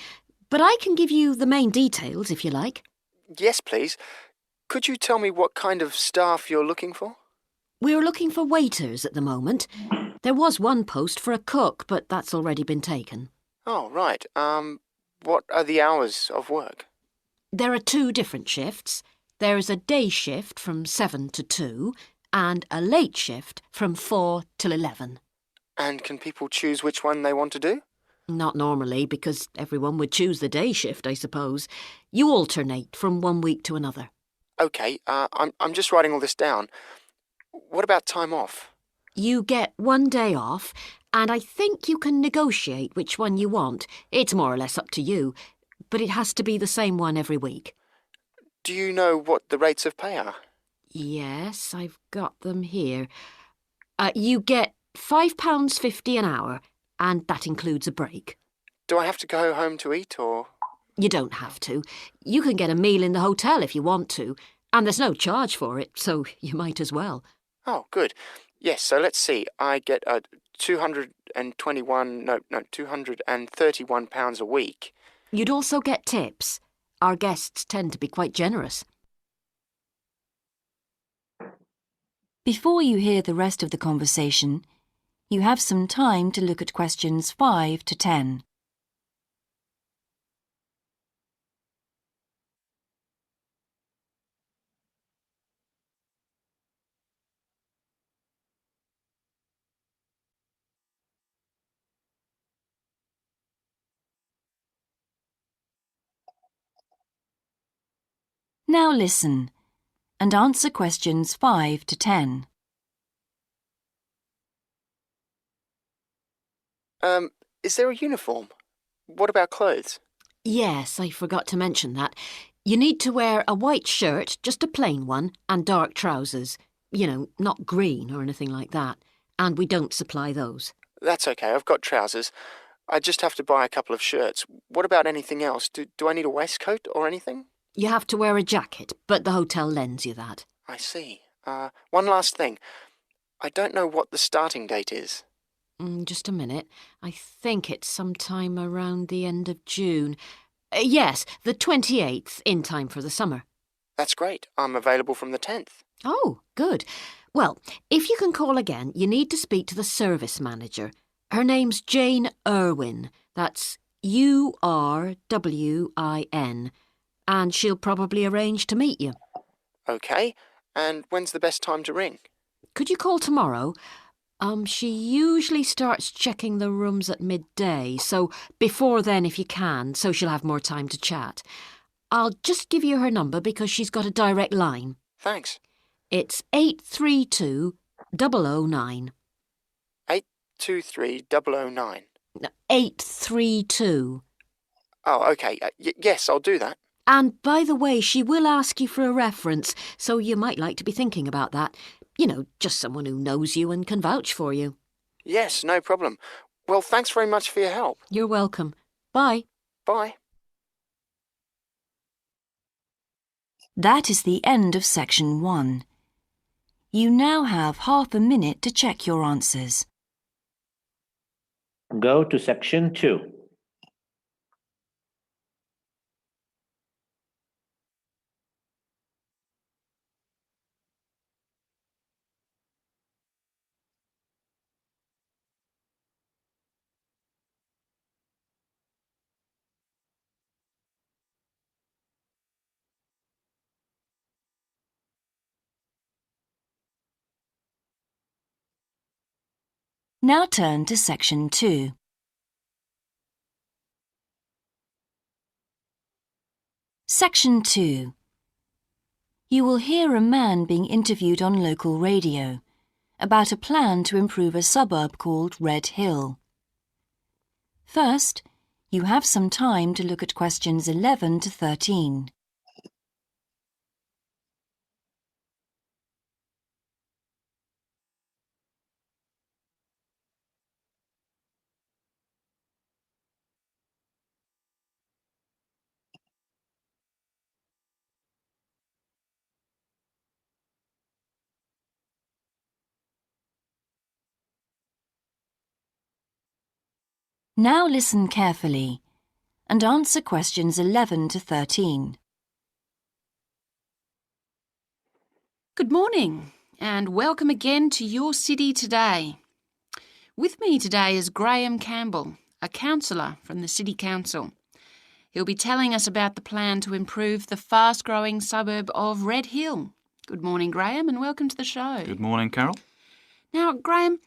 but I can give you the main details if you like. Yes, please. Could you tell me what kind of staff you're looking for? We're looking for waiters at the moment. There was one post for a cook, but that's already been taken. Oh, right. What are the hours of work? There are 2 different shifts. There is a day shift from 7 to 2 and a late shift from 4 till 11. And can people choose which one they want to do? Not normally, because everyone would choose the day shift, I suppose. You alternate from one week to another. Okay, I'm just writing all this down. What about time off? You get 1 day off, and I think you can negotiate which one you want. It's more or less up to you, but it has to be the same one every week. Do you know what the rates of pay are? Yes, I've got them here. You get £5.50 an hour, and that includes a break. Do I have to go home to eat, or...? You don't have to. You can get a meal in the hotel if you want to, and there's no charge for it, so you might as well. Oh, good. Yes, so let's see. I get £231 a week. You'd also get tips. Our guests tend to be quite generous. Before you hear the rest of the conversation, you have some time to look at questions 5 to 10. Now listen and answer questions 5 to 10. Is there a uniform? What about clothes? Yes, I forgot to mention that. You need to wear a white shirt, just a plain one, and dark trousers. You know, not green or anything like that. And we don't supply those. That's okay, I've got trousers. I just have to buy a couple of shirts. What about anything else? Do I need a waistcoat or anything? You have to wear a jacket, but the hotel lends you that. I see. One last thing. I don't know what the starting date is. Just a minute. I think it's sometime around the end of June. Yes, the 28th, in time for the summer. That's great. I'm available from the 10th. Oh, good. Well, if you can call again, you need to speak to the service manager. Her name's Jane Irwin. That's Urwin. And she'll probably arrange to meet you. Okay. And when's the best time to ring? Could you call tomorrow? She usually starts checking the rooms at midday, so before then if you can, so she'll have more time to chat. I'll just give you her number because she's got a direct line. Thanks. It's 832-009. 823-009. No, 832. Oh, okay. Yes, I'll do that. And by the way, she will ask you for a reference, so you might like to be thinking about that. You know, just someone who knows you and can vouch for you. Yes, no problem. Well, thanks very much for your help. You're welcome. Bye. Bye. That is the end of section 1. You now have half a minute to check your answers. Go to section 2. Now turn to section 2. Section 2. You will hear a man being interviewed on local radio about a plan to improve a suburb called Red Hill. First, you have some time to look at questions 11 to 13. Now listen carefully and answer questions 11 to 13. Good morning and welcome again to your city today. With me today is Graham Campbell, a councillor from the City Council. He'll be telling us about the plan to improve the fast-growing suburb of Red Hill. Good morning, Graham, and welcome to the show. Good morning, Carol. Now, Graham,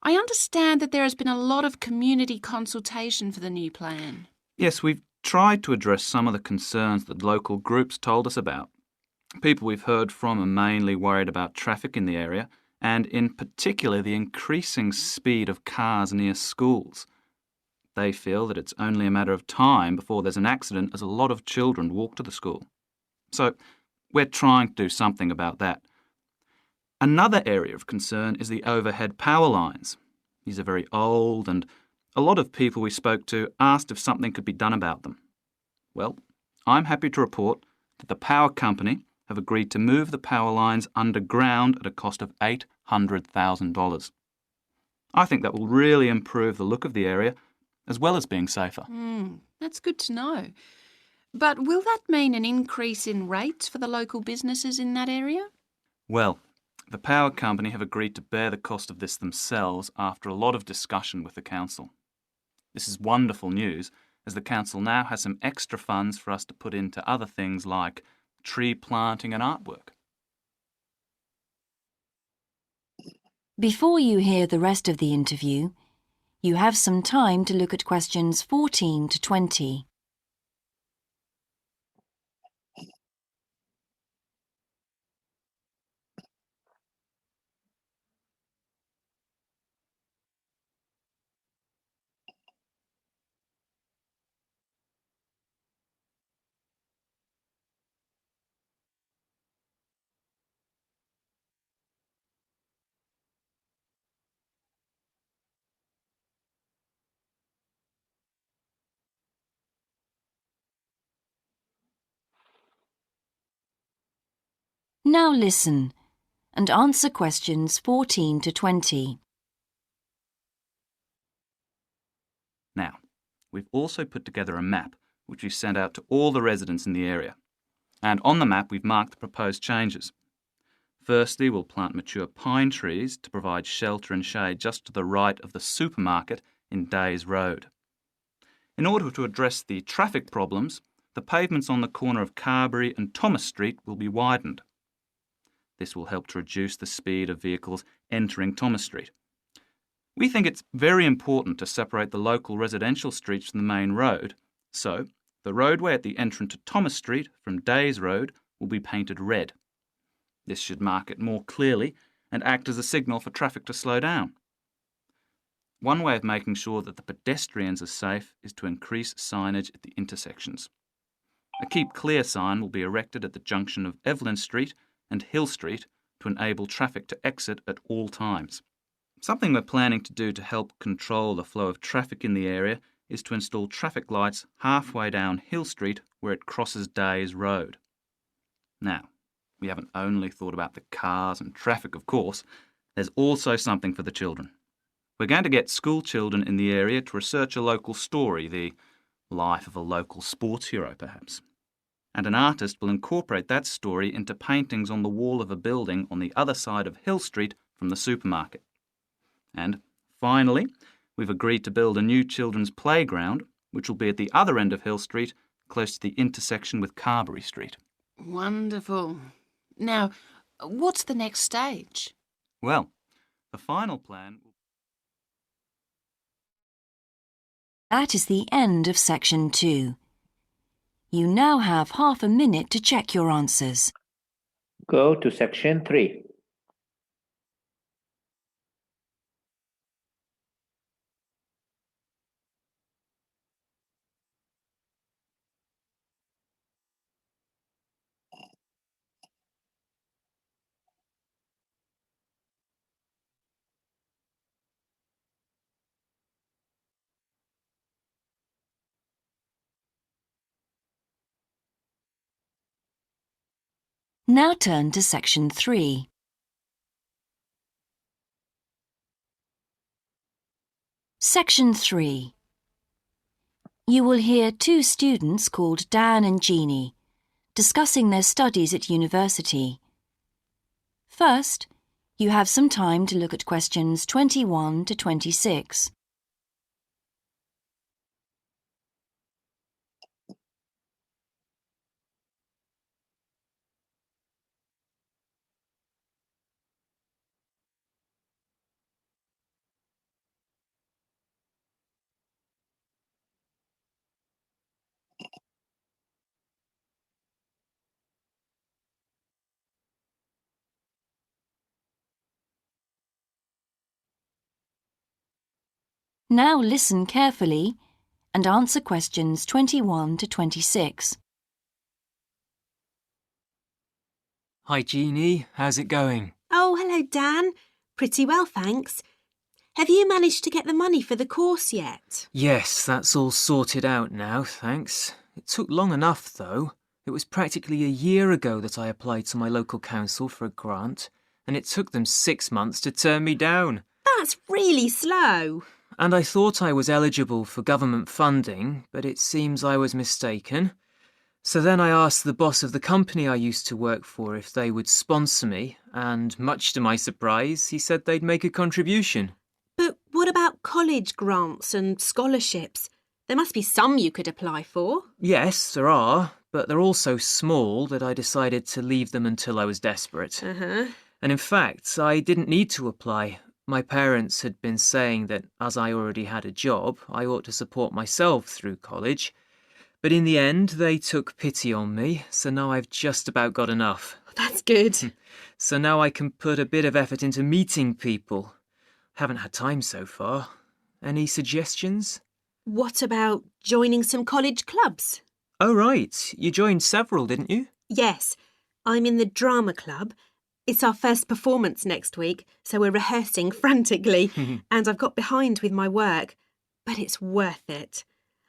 I understand that there has been a lot of community consultation for the new plan. Yes, we've tried to address some of the concerns that local groups told us about. People we've heard from are mainly worried about traffic in the area and in particular the increasing speed of cars near schools. They feel that it's only a matter of time before there's an accident as a lot of children walk to the school. So we're trying to do something about that. Another area of concern is the overhead power lines. These are very old and a lot of people we spoke to asked if something could be done about them. Well, I'm happy to report that the power company have agreed to move the power lines underground at a cost of $800,000. I think that will really improve the look of the area as well as being safer. That's good to know. But will that mean an increase in rates for the local businesses in that area? Well, the power company have agreed to bear the cost of this themselves after a lot of discussion with the council. This is wonderful news, as the council now has some extra funds for us to put into other things like tree planting and artwork. Before you hear the rest of the interview, you have some time to look at questions 14 to 20. Now listen and answer questions 14 to 20. Now, we've also put together a map which we've sent out to all the residents in the area. And on the map we've marked the proposed changes. Firstly, we'll plant mature pine trees to provide shelter and shade just to the right of the supermarket in Days Road. In order to address the traffic problems, the pavements on the corner of Carberry and Thomas Street will be widened. This will help to reduce the speed of vehicles entering Thomas Street. We think it's very important to separate the local residential streets from the main road, so the roadway at the entrance to Thomas Street from Days Road will be painted red. This should mark it more clearly and act as a signal for traffic to slow down. One way of making sure that the pedestrians are safe is to increase signage at the intersections. A Keep Clear sign will be erected at the junction of Evelyn Street and Hill Street to enable traffic to exit at all times. Something we're planning to do to help control the flow of traffic in the area is to install traffic lights halfway down Hill Street where it crosses Days Road. Now, we haven't only thought about the cars and traffic, of course. There's also something for the children. We're going to get school children in the area to research a local story, the life of a local sports hero, perhaps. And an artist will incorporate that story into paintings on the wall of a building on the other side of Hill Street from the supermarket. And finally, we've agreed to build a new children's playground, which will be at the other end of Hill Street, close to the intersection with Carberry Street. Wonderful. Now, what's the next stage? Well, the final plan... That is the end of section 2. You now have half a minute to check your answers. Go to section 3. Now turn to section 3. Section 3. You will hear two students called Dan and Jeannie discussing their studies at university. First, you have some time to look at questions 21 to 26. Now listen carefully and answer questions 21 to 26. Hi, Jeannie. How's it going? Oh, hello, Dan. Pretty well, thanks. Have you managed to get the money for the course yet? Yes, that's all sorted out now, thanks. It took long enough, though. It was practically a year ago that I applied to my local council for a grant, and it took them 6 months to turn me down. That's really slow. And I thought I was eligible for government funding, but it seems I was mistaken. So then I asked the boss of the company I used to work for if they would sponsor me, and much to my surprise, he said they'd make a contribution. But what about college grants and scholarships? There must be some you could apply for. Yes, there are, but they're all so small that I decided to leave them until I was desperate. Uh-huh. And in fact, I didn't need to apply. My parents had been saying that as I already had a job, I ought to support myself through college. But in the end, they took pity on me, so now I've just about got enough. That's good. So now I can put a bit of effort into meeting people. Haven't had time so far. Any suggestions? What about joining some college clubs? Oh, right. You joined several, didn't you? Yes. I'm in the drama club. It's our first performance next week, so we're rehearsing frantically, and I've got behind with my work, but it's worth it.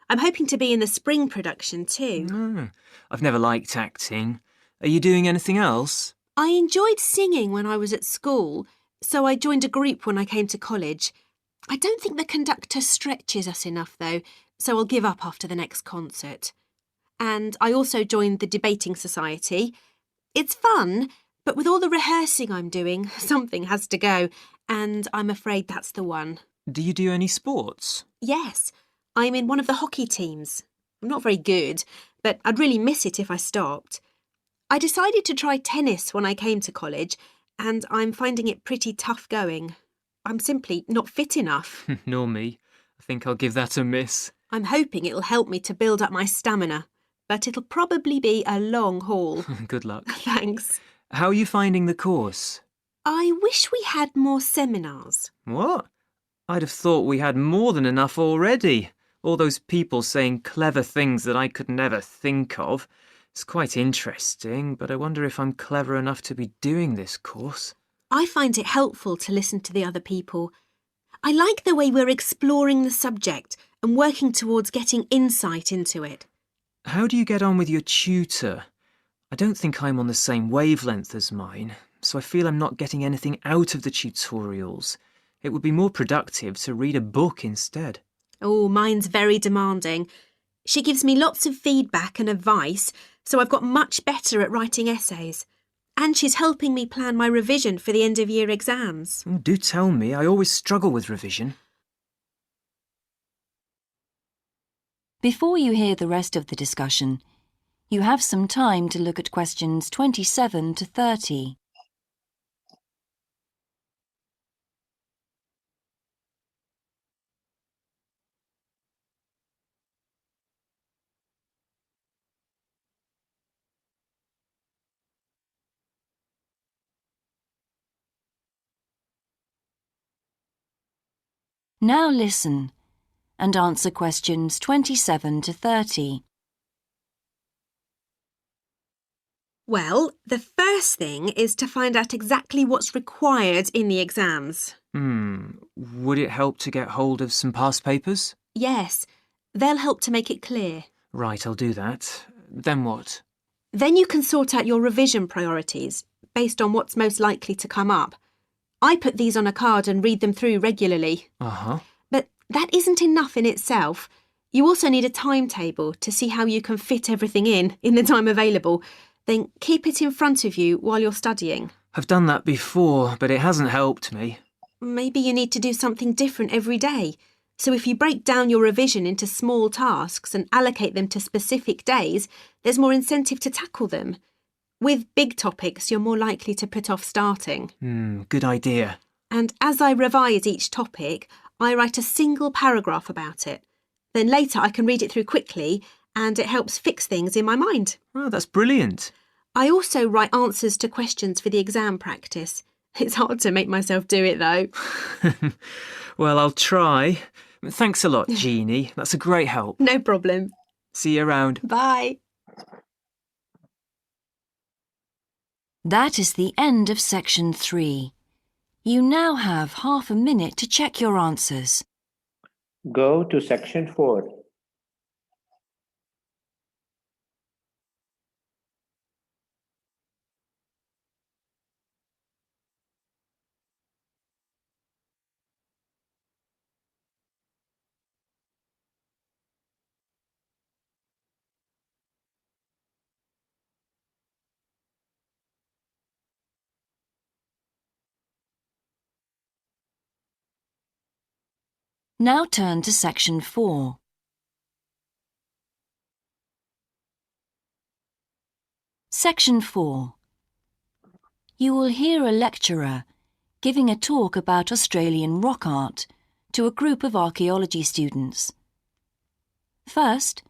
I'm hoping to be in the spring production too. I've never liked acting. Are you doing anything else? I enjoyed singing when I was at school, so I joined a group when I came to college. I don't think the conductor stretches us enough, though, so I'll give up after the next concert. And I also joined the debating society. It's fun, but with all the rehearsing I'm doing, something has to go, and I'm afraid that's the one. Do you do any sports? Yes, I'm in one of the hockey teams. I'm not very good, but I'd really miss it if I stopped. I decided to try tennis when I came to college, and I'm finding it pretty tough going. I'm simply not fit enough. Nor me. I think I'll give that a miss. I'm hoping it'll help me to build up my stamina, but it'll probably be a long haul. Good luck. Thanks. How are you finding the course? I wish we had more seminars. What? I'd have thought we had more than enough already. All those people saying clever things that I could never think of. It's quite interesting, but I wonder if I'm clever enough to be doing this course. I find it helpful to listen to the other people. I like the way we're exploring the subject and working towards getting insight into it. How do you get on with your tutor? I don't think I'm on the same wavelength as mine, so I feel I'm not getting anything out of the tutorials. It would be more productive to read a book instead. Oh, mine's very demanding. She gives me lots of feedback and advice, so I've got much better at writing essays. And she's helping me plan my revision for the end-of-year exams. Do tell me, I always struggle with revision. Before you hear the rest of the discussion, you have some time to look at questions 27 to 30. Now listen and answer questions 27 to 30. Well, the first thing is to find out exactly what's required in the exams. Would it help to get hold of some past papers? Yes, they'll help to make it clear. Right, I'll do that. Then what? Then you can sort out your revision priorities based on what's most likely to come up. I put these on a card and read them through regularly. Uh-huh. But that isn't enough in itself. You also need a timetable to see how you can fit everything in the time available. Then keep it in front of you while you're studying. I've done that before, but it hasn't helped me. Maybe you need to do something different every day. So if you break down your revision into small tasks and allocate them to specific days, there's more incentive to tackle them. With big topics, you're more likely to put off starting. Good idea. And as I revise each topic, I write a single paragraph about it. Then later I can read it through quickly and it helps fix things in my mind. Oh, that's brilliant. I also write answers to questions for the exam practice. It's hard to make myself do it though. Well, I'll try. Thanks a lot, Jeannie. That's a great help. No problem. See you around. Bye. That is the end of section 3. You now have half a minute to check your answers. Go to section 4. Now turn to section 4. Section 4. You will hear a lecturer giving a talk about Australian rock art to a group of archaeology students. First,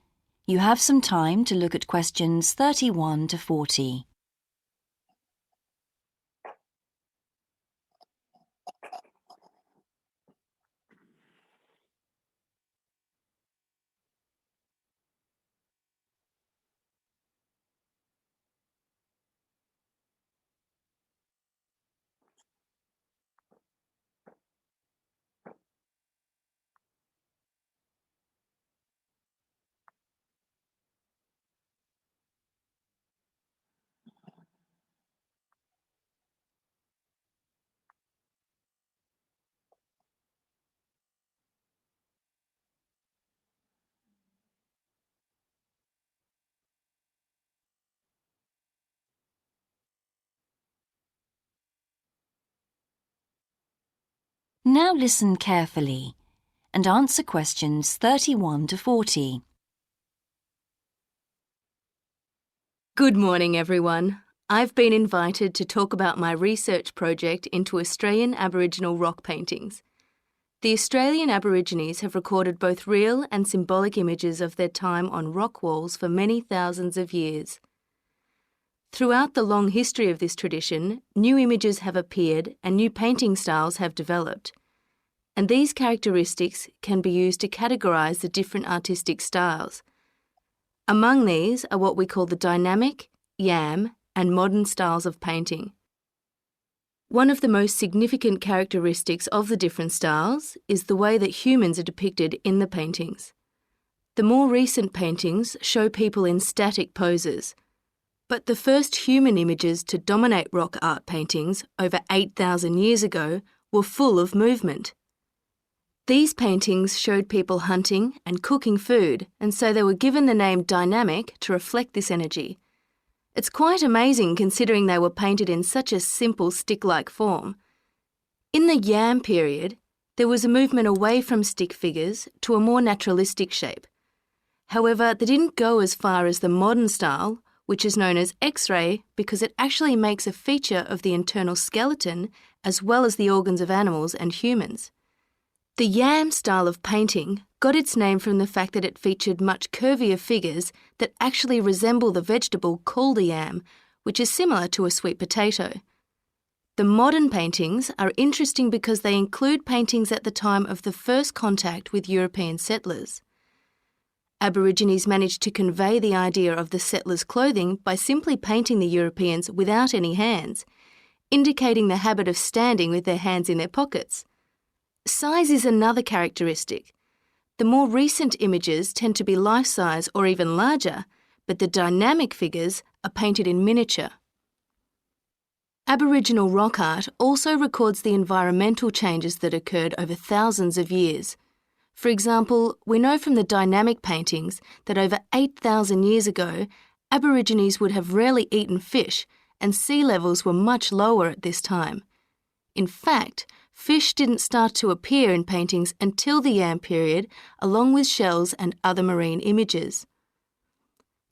you have some time to look at questions 31 to 40. Now listen carefully and answer questions 31 to 40. Good morning, everyone. I've been invited to talk about my research project into Australian Aboriginal rock paintings. The Australian Aborigines have recorded both real and symbolic images of their time on rock walls for many thousands of years. Throughout the long history of this tradition, new images have appeared and new painting styles have developed. And these characteristics can be used to categorise the different artistic styles. Among these are what we call the dynamic, Yam, and modern styles of painting. One of the most significant characteristics of the different styles is the way that humans are depicted in the paintings. The more recent paintings show people in static poses, but the first human images to dominate rock art paintings over 8,000 years ago were full of movement. These paintings showed people hunting and cooking food, and so they were given the name dynamic to reflect this energy. It's quite amazing considering they were painted in such a simple stick-like form. In the Yam period, there was a movement away from stick figures to a more naturalistic shape. However, they didn't go as far as the modern style, which is known as X-ray because it actually makes a feature of the internal skeleton as well as the organs of animals and humans. The Yam style of painting got its name from the fact that it featured much curvier figures that actually resemble the vegetable called a yam, which is similar to a sweet potato. The modern paintings are interesting because they include paintings at the time of the first contact with European settlers. Aborigines managed to convey the idea of the settlers' clothing by simply painting the Europeans without any hands, indicating the habit of standing with their hands in their pockets. Size is another characteristic. The more recent images tend to be life-size or even larger, but the dynamic figures are painted in miniature. Aboriginal rock art also records the environmental changes that occurred over thousands of years. For example, we know from the dynamic paintings that over 8,000 years ago, Aborigines would have rarely eaten fish, and sea levels were much lower at this time. In fact, fish didn't start to appear in paintings until the Yam period, along with shells and other marine images.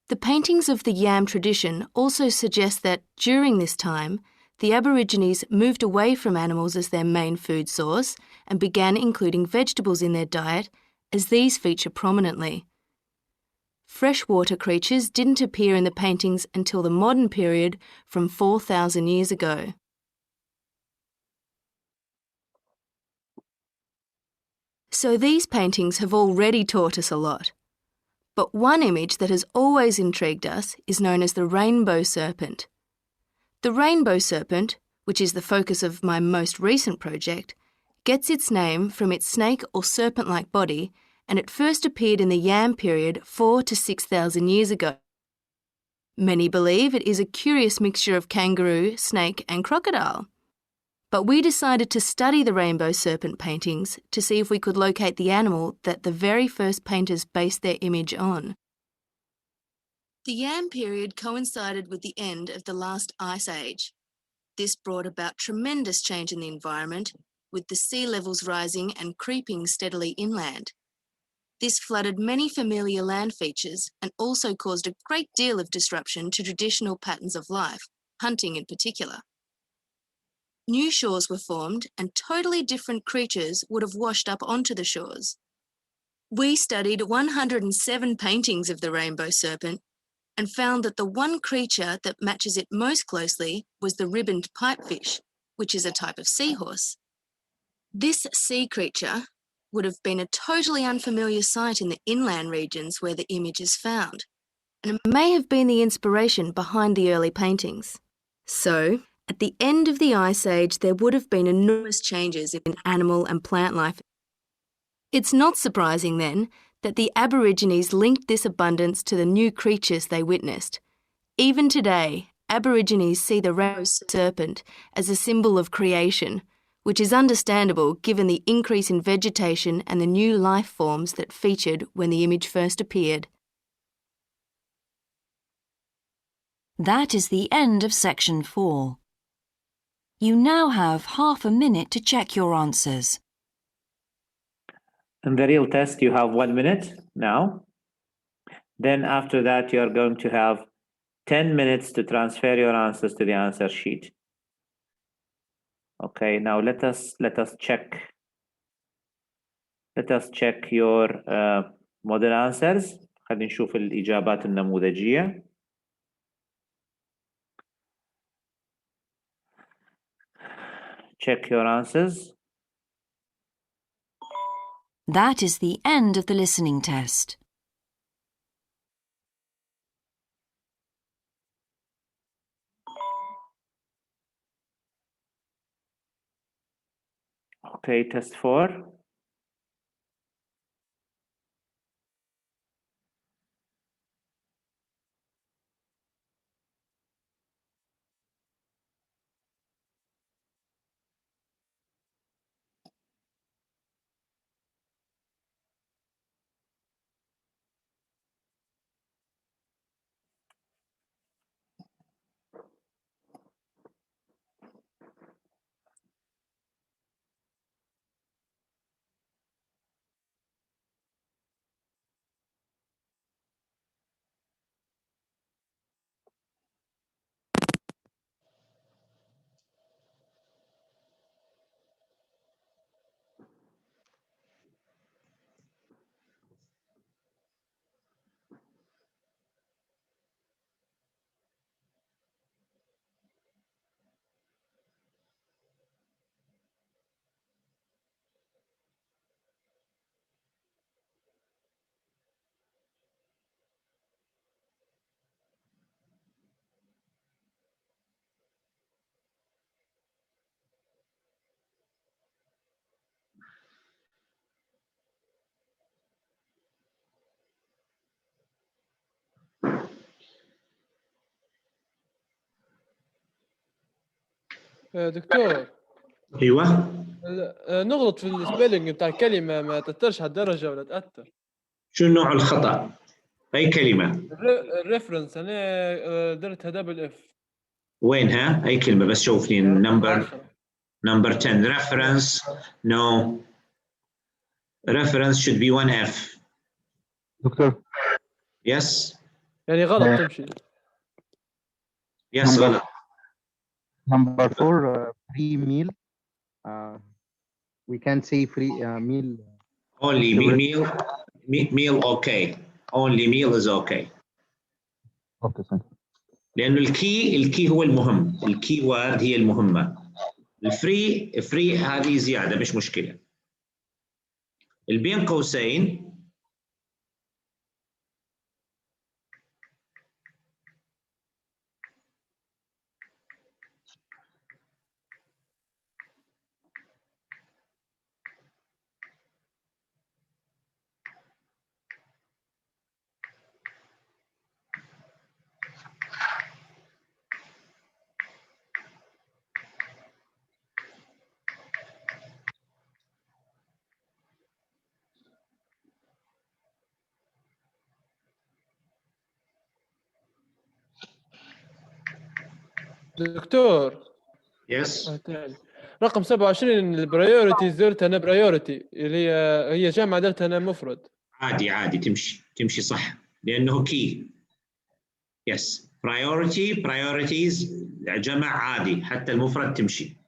The paintings of the Yam tradition also suggest that during this time, the Aborigines moved away from animals as their main food source and began including vegetables in their diet, as these feature prominently. Freshwater creatures didn't appear in the paintings until the modern period from 4,000 years ago. So these paintings have already taught us a lot. But one image that has always intrigued us is known as the Rainbow Serpent. The Rainbow Serpent, which is the focus of my most recent project, gets its name from its snake or serpent-like body, and it first appeared in the Yam period 4,000 to 6,000 years ago. Many believe it is a curious mixture of kangaroo, snake and crocodile. But we decided to study the Rainbow Serpent paintings to see if we could locate the animal that the very first painters based their image on. The Yam period coincided with the end of the last ice age. This brought about tremendous change in the environment, with the sea levels rising and creeping steadily inland. This flooded many familiar land features and also caused a great deal of disruption to traditional patterns of life, hunting in particular. New shores were formed and totally different creatures would have washed up onto the shores. We studied 107 paintings of the Rainbow Serpent and found that the one creature that matches it most closely was the ribboned pipefish, which is a type of seahorse. This sea creature would have been a totally unfamiliar sight in the inland regions where the image is found, and it may have been the inspiration behind the early paintings. So, at the end of the Ice Age, there would have been enormous changes in animal and plant life. It's not surprising, then, that the Aborigines linked this abundance to the new creatures they witnessed. Even today, Aborigines see the rainbow serpent as a symbol of creation, which is understandable given the increase in vegetation and the new life forms that featured when the image first appeared. That is the end of section 4. You now have half a minute to check your answers. In the real test, you have 1 minute now. Then after that, you're going to have 10 minutes to transfer your answers to the answer sheet. Okay, now let us check. Let us check your model answers. خلينا نشوف الإجابات النموذجية. Check your answers. That is the end of the listening test. Okay, test 4. دكتور ايوه نغلط في السبيلنج بتاع الكلمة ما تأثرش على الدرجة ولا تأثر. شو نوع الخطأ؟ أي كلمة؟ الريفرنس أنا درتها دبل اف. وينها؟ أي كلمة بس شوفني number 10 reference. No. Reference should be 1F. دكتور. Yes. يعني غلط تمشي. Yes غلط. Number 4 free meal. We can say free meal. Only meal okay. Only meal is okay. Okay, thank you. لأنه الكي هو المهم. الكي وورد هي المهمة. الفري هذه زيادة مش مشكلة. البين قوسين دكتور. يس. رقم 27 البرايورتي زرتها انا برايورتي اللي هي جامعة درتها انا مفرد. عادي تمشي صح لأنه كي. يس. priorities جمع عادي حتى المفرد تمشي.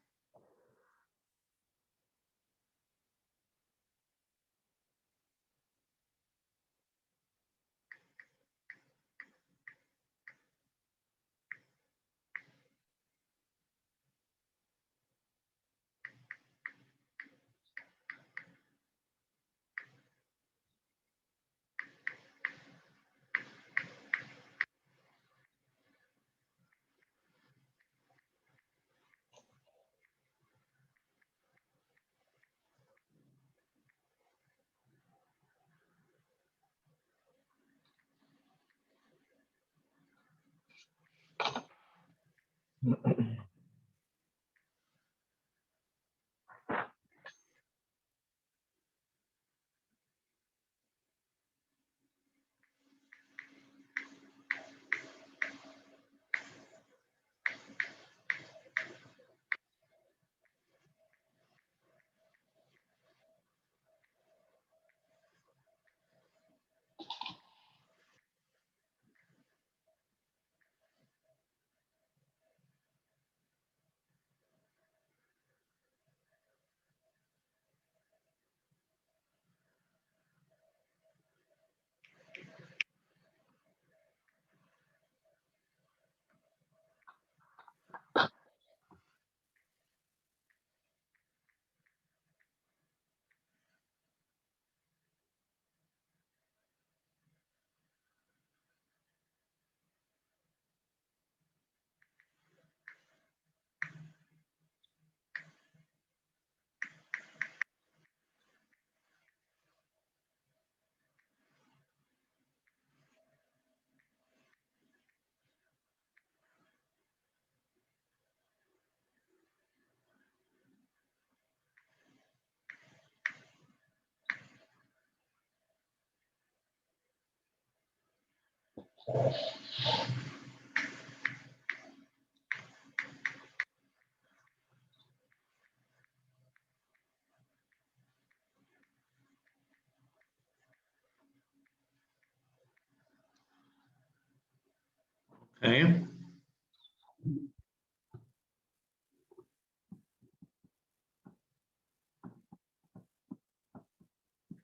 Okay.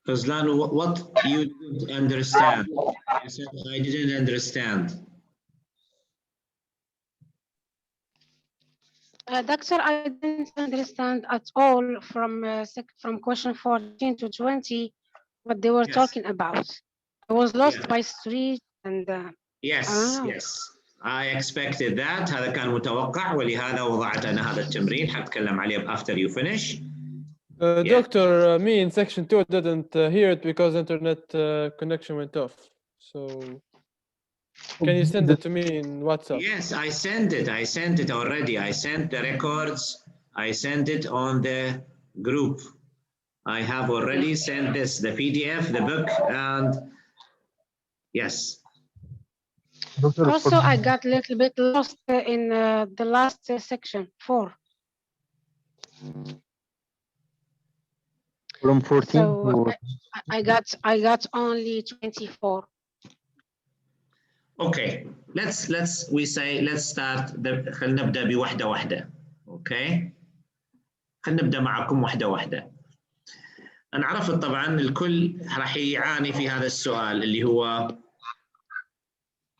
Fazlan, what you didn't understand? You said I didn't understand. Doctor, I didn't understand at all from question 14 to 20 what they were talking about. I was lost by street and Yes. I expected that. هذا كان متوقع ولهذا وضعت أنا هذا التمرين حتكلم عليه after you finish. Doctor, me in section 2 didn't hear it because internet connection went off. So can you send it to me in WhatsApp? Yes, I sent it already. I sent the records. I sent it on the group. I have already sent this, the PDF, the book, and yes. Also, I got a little bit lost in the last section, 4. From 14 So to I got only 24. Okay, let's start. خلينا نبدأ بوحدة واحدة. Okay. خلينا نبدأ معكم واحدة واحدة. أنا عرفت طبعا الكل راح يعاني في هذا السؤال اللي هو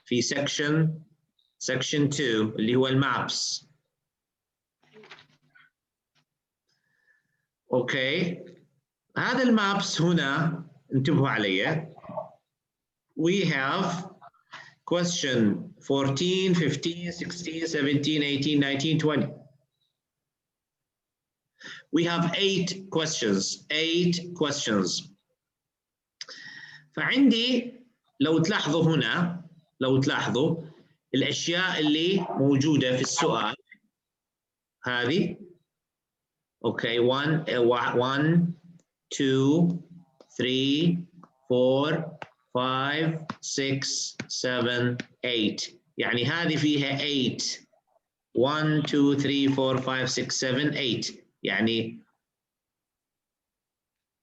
في section 2 اللي هو المابس. اوكي، هذا المابس هنا انتبهوا علي. We have question 14, 15, 16, 17, 18, 19, 20. We have 8 questions. فعندي لو تلاحظوا الأشياء اللي موجودة في السؤال هذه. اوكي 1 2 3 4 5 6 7 8 يعني هذه فيها 8. 1 2 3 4 5 6 7 8 يعني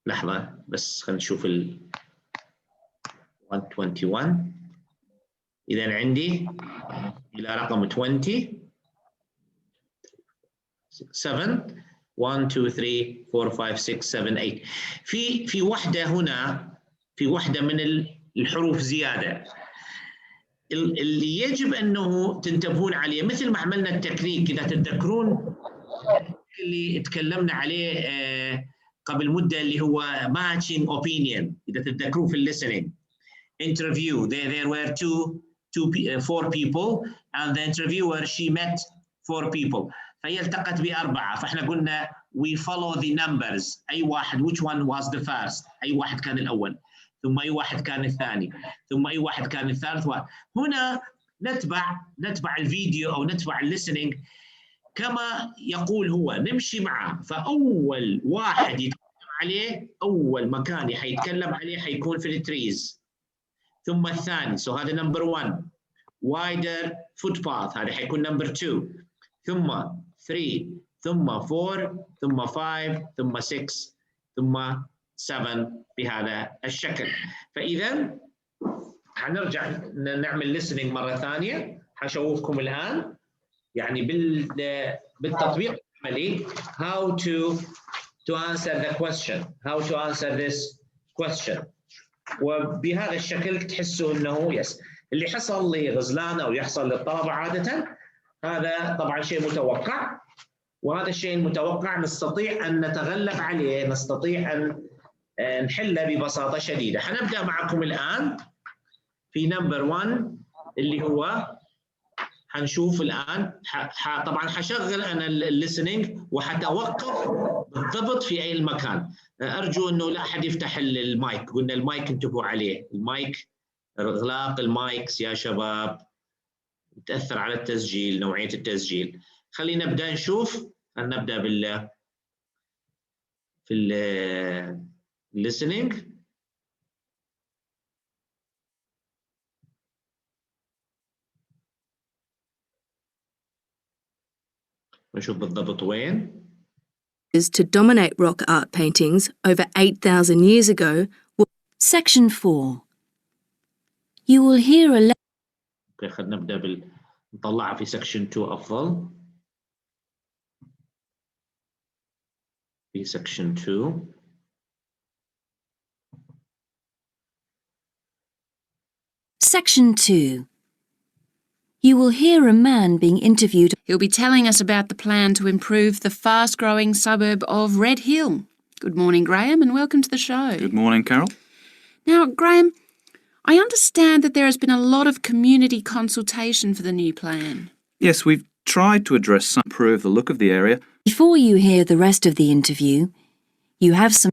لحظة بس خلينا نشوف 121. إذا عندي إلى رقم 20 7 1 2 3 4 5 6 7 8. في وحدة هنا، في وحدة من الحروف زيادة اللي يجب أنه تنتبهون عليه، مثل ما عملنا التكنيك. إذا تتذكرون اللي تكلمنا عليه قبل مدة اللي هو matching opinion. إذا تتذكرون في listening interview there were 4 people and the interviewer she met 4 people فهي التقت ب4. فاحنا قلنا we follow the numbers. أي واحد which one was the first، أي واحد كان الأول، ثم أي واحد كان الثاني، ثم أي واحد كان الثالث. هنا نتبع الفيديو أو نتبع الليسننج كما يقول هو، نمشي معه. فأول واحد يتكلم عليه، أول مكان حيتكلم عليه حيكون في التريز، ثم الثاني هذا نمبر 1. wider footpath هذا حيكون نمبر 2، ثم 3، ثم 4، ثم 5، ثم 6، ثم 7 بهذا الشكل. فإذا حنرجع نعمل listening مرة ثانية. حشوفكم الآن يعني بالتطبيق العملي how to answer the question, how to answer this question. وبهذا الشكل تحسوا انه يس اللي حصل لغزلان او يحصل للطلبه عاده هذا طبعا شيء متوقع، وهذا الشيء المتوقع نستطيع ان نتغلب عليه، نستطيع ان نحله ببساطه شديده. حنبدا معكم الان في نمبر 1 اللي هو حنشوف الان طبعا حشغل انا الليسننج وحتوقف بالضبط في اي مكان. ارجو انه لا احد يفتح المايك. قلنا المايك انتبهوا عليه، المايك اغلاق المايكس يا شباب تاثر على التسجيل، نوعيه التسجيل. خلينا نبدا نشوف. نبدا في الليسننج. نشوف بالضبط وين. Is to dominate rock art paintings over 8,000 years ago. Section 4. You will hear a اوكي خلينا نبدا نطلعها في section 2 افضل. في section 2 Section 2. You will hear a man being interviewed. He'll be telling us about the plan to improve the fast-growing suburb of Red Hill. Good morning, Graham, and welcome to the show. Good morning, Carol. Now, Graham, I understand that there has been a lot of community consultation for the new plan. Yes, we've tried to address some improve the look of the area. Before you hear the rest of the interview, you have some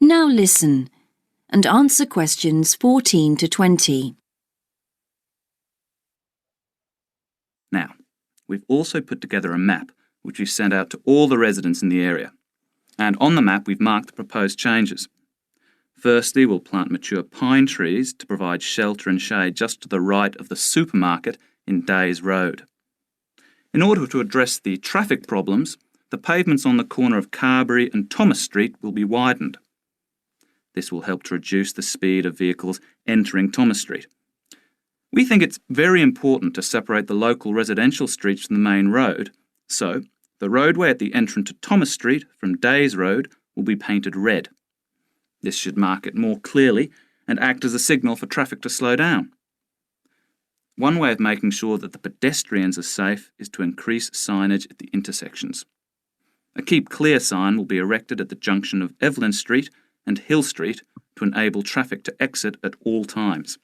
Now listen and answer questions 14 to 20. Now, we've also put together a map which we've sent out to all the residents in the area. And on the map, we've marked the proposed changes. Firstly, we'll plant mature pine trees to provide shelter and shade just to the right of the supermarket in Days Road. In order to address the traffic problems, the pavements on the corner of Carberry and Thomas Street will be widened. This will help to reduce the speed of vehicles entering Thomas Street. We think it's very important to separate the local residential streets from the main road, so the roadway at the entrance to Thomas Street from Days Road will be painted red. This should mark it more clearly and act as a signal for traffic to slow down. One way of making sure that the pedestrians are safe is to increase signage at the intersections. A Keep Clear sign will be erected at the junction of Evelyn Street and Hill Street to enable traffic to exit at all times.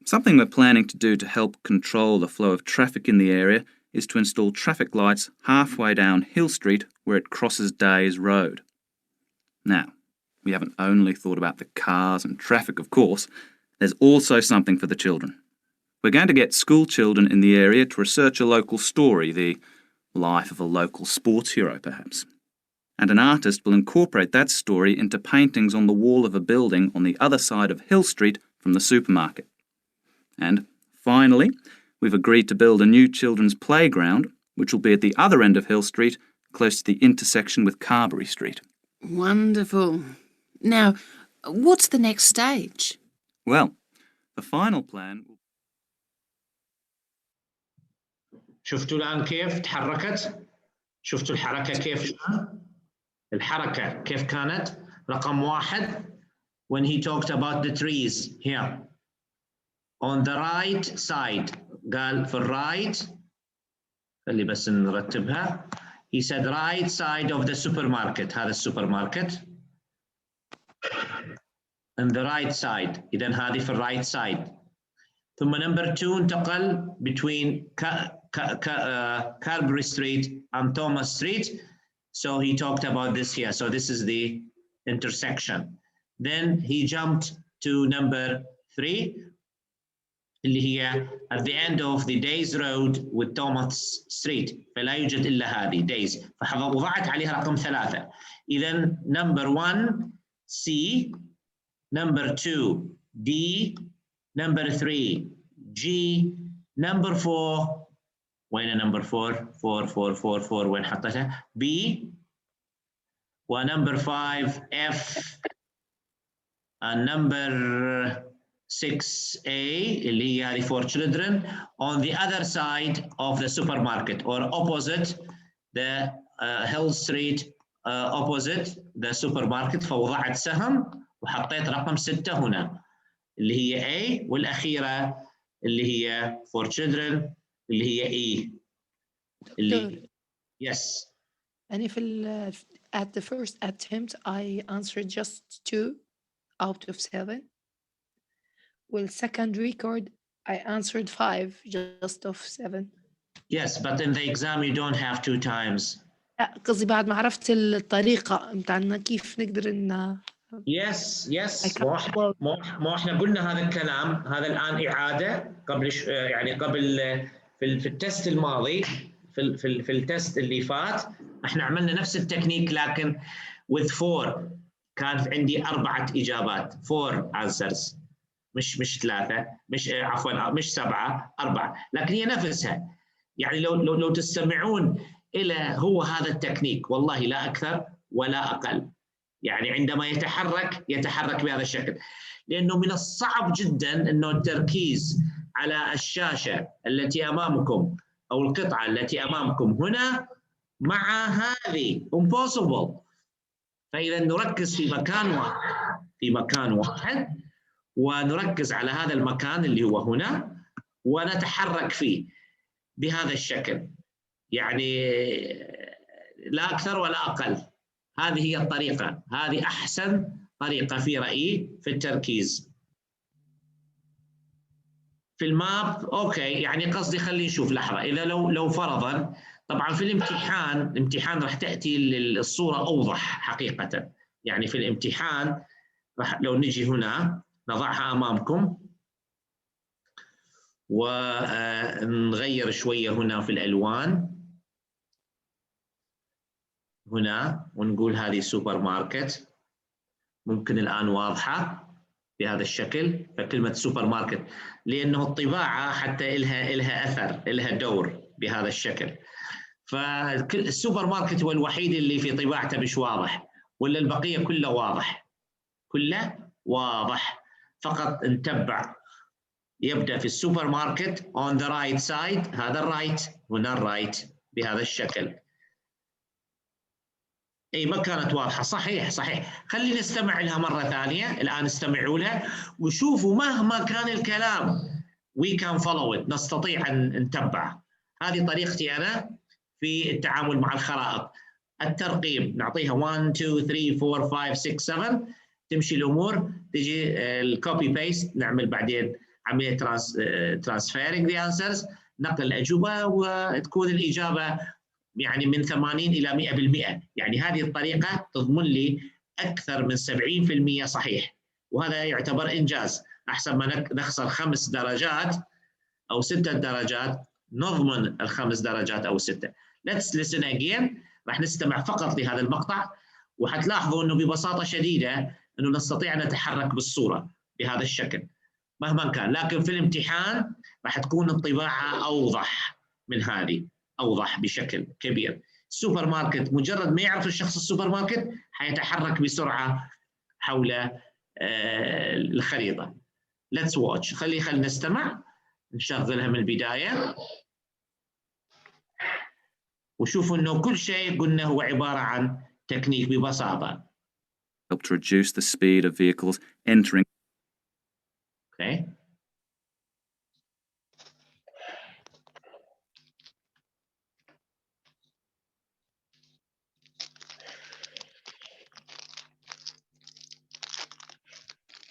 Something we're planning to do to help control the flow of traffic in the area is to install traffic lights halfway down Hill Street where it crosses Days Road. Now, we haven't only thought about the cars and traffic, of course. There's also something for the children. We're going to get school children in the area to research a local story, the life of a local sports hero, perhaps. And an artist will incorporate that story into paintings on the wall of a building on the other side of Hill Street from the supermarket. And finally, we've agreed to build a new children's playground, which will be at the other end of Hill Street, close to the intersection with Carberry Street. Wonderful. Now, what's the next stage? Well, the final plan... شفتوا الآن كيف تحركت؟ شفتوا الحركة كيف؟ الحركة كيف كانت؟ رقم 1 when he talked about the trees here on the right side قال في الرايت خلي بس نرتبها he said right side of the supermarket هذا السوبرماركت on the right side إذن هذه في الرايت side ثم number 2 انتقل between Carberry Street and Thomas Street. So he talked about this here. So this is the intersection. Then he jumped to number 3 اللي هي at the end of the Days Road with Thomas Street. فلا يوجد إلا هذه Days. فوضعت عليها رقم 3. إذن number 1 C, number 2 D, number 3 G, number 4 وين number 4 وين حطيتها B ونمبر 5 F and number 6A اللي هي هذه for children on the other side of the supermarket or opposite the Hill Street opposite the supermarket. فوضعت سهم وحطيت رقم 6 هنا اللي هي A والأخيرة اللي هي for children اللي هي E اللي yes. And if at the first attempt I answered just 2 out of 7. Well, second record I answered 5 just of 7. Yes, but in the exam you don't have 2 times. قصدي بعد ما عرفت الطريقة متاعنا كيف نقدر إن Yes. ما احنا قلنا هذا الكلام هذا الآن إعادة قبل يعني قبل في التست الماضي في التست اللي فات احنا عملنا نفس التكنيك لكن with 4 كانت عندي 4 إجابات 4 answers مش 3 مش عفوا مش 7 4 لكن هي نفسها يعني لو تستمعون إلى هو هذا التكنيك والله لا أكثر ولا أقل يعني عندما يتحرك بهذا الشكل لأنه من الصعب جدا أنه التركيز على الشاشة التي أمامكم أو القطعة التي أمامكم هنا مع هذه impossible. فإذا نركز في مكان واحد ونركز على هذا المكان اللي هو هنا ونتحرك فيه بهذا الشكل يعني لا أكثر ولا أقل. هذه هي الطريقة هذه أحسن طريقة في رأيي في التركيز. في الماب أوكي يعني قصدي خلينا نشوف لحظة إذا لو فرضاً طبعاً في الامتحان راح تأتي الصورة أوضح حقيقة يعني في الامتحان راح لو نجي هنا نضعها أمامكم ونغير شوية هنا في الألوان هنا ونقول هذه سوبر ماركت. ممكن الآن واضحة بهذا الشكل. فكلمة سوبر ماركت لأنه الطباعة حتى إلها أثر، إلها دور بهذا الشكل. فالسوبر ماركت هو الوحيد اللي في طباعته مش واضح، ولا البقية كله واضح؟ كله واضح، فقط نتبع. يبدأ في السوبر ماركت on the right side، هذا الرايت، هنا الرايت بهذا الشكل. اي ما كانت واضحه. صحيح صحيح. خلينا نستمع لها مره ثانيه. الان استمعوا لها وشوفوا مهما كان الكلام we can follow it، نستطيع ان نتبع. هذه طريقتي انا في التعامل مع الخرائط. الترقيم نعطيها 1 2 3 4 5 6 7 تمشي الامور. تجي الكوبي بيست، نعمل بعدين عمليه ترانسفيرنج ذا انسرز، نقل الاجوبه، وتكون الاجابه يعني من 80 إلى 100%. يعني هذه الطريقة تضمن لي أكثر من 70% صحيح، وهذا يعتبر إنجاز. أحسن ما نخسر 5 درجات أو 6 درجات، نضمن ال5 درجات أو 6. Let's listen again. راح نستمع فقط لهذا المقطع، وحتلاحظوا أنه ببساطة شديدة أنه نستطيع أن نتحرك بالصورة بهذا الشكل مهما كان. لكن في الامتحان راح تكون الطباعة أوضح من هذه، أوضح بشكل كبير. السوبر ماركت مجرد ما يعرف الشخص السوبر ماركت حيتحرك بسرعة حول الخريطة. Let's watch. خلينا نستمع، نشغلها من البداية وشوفوا إنه كل شيء قلنا هو عبارة عن تكنيك ببساطة. Help to reduce the speed of vehicles entering. Okay.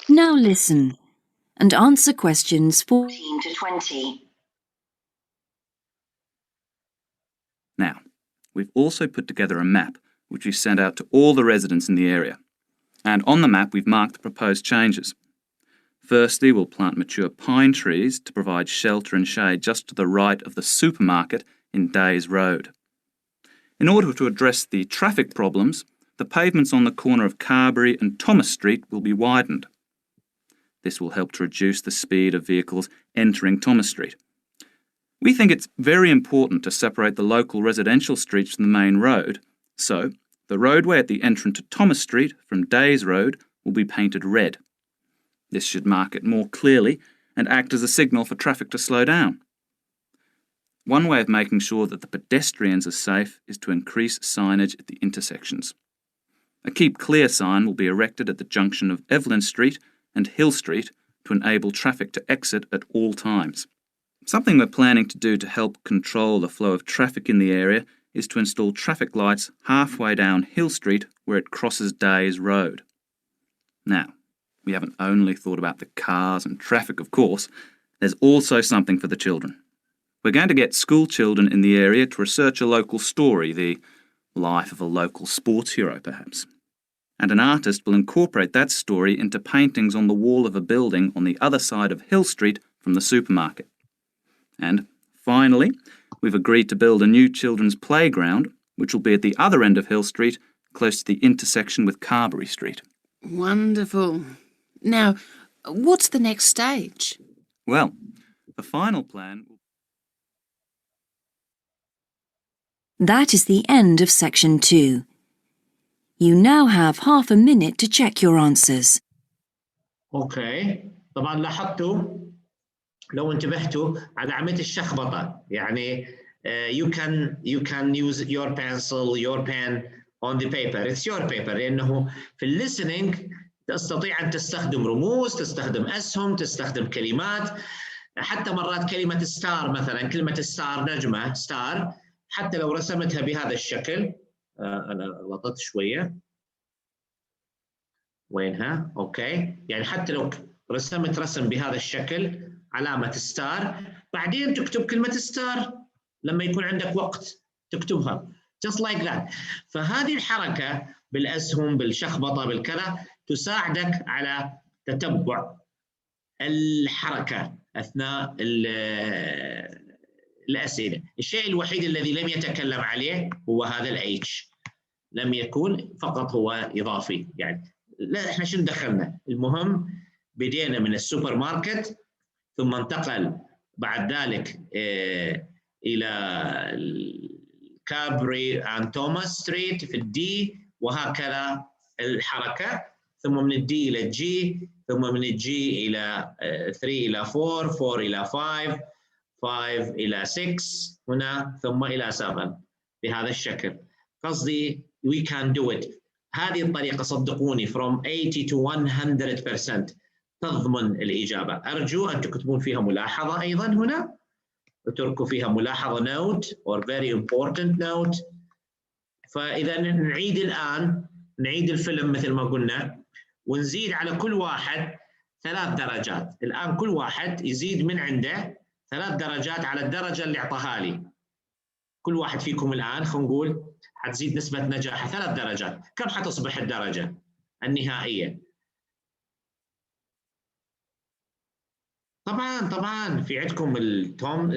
Now listen and answer questions 14 to 20. Now, we've also put together a map which we've sent out to all the residents in the area. And on the map we've marked the proposed changes. Firstly, we'll plant mature pine trees to provide shelter and shade just to the right of the supermarket in Days Road. In order to address the traffic problems, the pavements on the corner of Carberry and Thomas Street will be widened. This will help to reduce the speed of vehicles entering Thomas Street. We think it's very important to separate the local residential streets from the main road, so the roadway at the entrance to Thomas Street from Days Road will be painted red. This should mark it more clearly and act as a signal for traffic to slow down. One way of making sure that the pedestrians are safe is to increase signage at the intersections. A Keep Clear sign will be erected at the junction of Evelyn Street and Hill Street to enable traffic to exit at all times. Something we're planning to do to help control the flow of traffic in the area is to install traffic lights halfway down Hill Street where it crosses Days Road. Now, we haven't only thought about the cars and traffic, of course. There's also something for the children. We're going to get school children in the area to research a local story, the life of a local sports hero, perhaps. And an artist will incorporate that story into paintings on the wall of a building on the other side of Hill Street from the supermarket. And finally, we've agreed to build a new children's playground, which will be at the other end of Hill Street, close to the intersection with Carberry Street. Wonderful. Now, what's the next stage? Well, the final plan... That is the end of section 2. You now have half a minute to check your answers. اوكي. طبعا لاحظتوا لو انتبهتوا على عملية الشخبطة، يعني you can use your pencil, your pen on the paper. It's your paper. لأنه في listening تستطيع أن تستخدم رموز، تستخدم أسهم، تستخدم كلمات. حتى مرات كلمة ستار مثلا، كلمة ستار نجمة ستار، حتى لو رسمتها بهذا الشكل. أنا غلطت شوية. وينها؟ أوكي. يعني حتى لو رسمت رسم بهذا الشكل علامة ستار، بعدين تكتب كلمة ستار لما يكون عندك وقت تكتبها. Just like that. فهذه الحركة بالأسهم بالشخبطة بالكذا تساعدك على تتبع الحركة أثناء الأسئلة. الشيء الوحيد الذي لم يتكلم عليه هو هذا الH، لم يكون، فقط هو إضافي يعني. لا إحنا شنو دخلنا؟ المهم بدينا من السوبر ماركت، ثم انتقل بعد ذلك إلى كابري أند توماس ستريت في الدي، وهكذا الحركة، ثم من الدي إلى الجي، ثم من الجي إلى 3 إلى 4، 4 إلى 5، 5 إلى 6 هنا، ثم إلى 7 بهذا الشكل. قصدي we can do it. هذه الطريقة صدقوني from 80 to 100% تضمن الإجابة. أرجو أن تكتبون فيها ملاحظة أيضا هنا، وتركوا فيها ملاحظة note or very important note. فإذا نعيد الآن، نعيد الفيلم مثل ما قلنا، ونزيد على كل واحد 3 درجات. الآن كل واحد يزيد من عنده 3 درجات على الدرجة اللي أعطاها لي. كل واحد فيكم الآن خلينا نقول حتزيد نسبة نجاحه 3 درجات. كم حتصبح الدرجة النهائية؟ طبعا في عندكم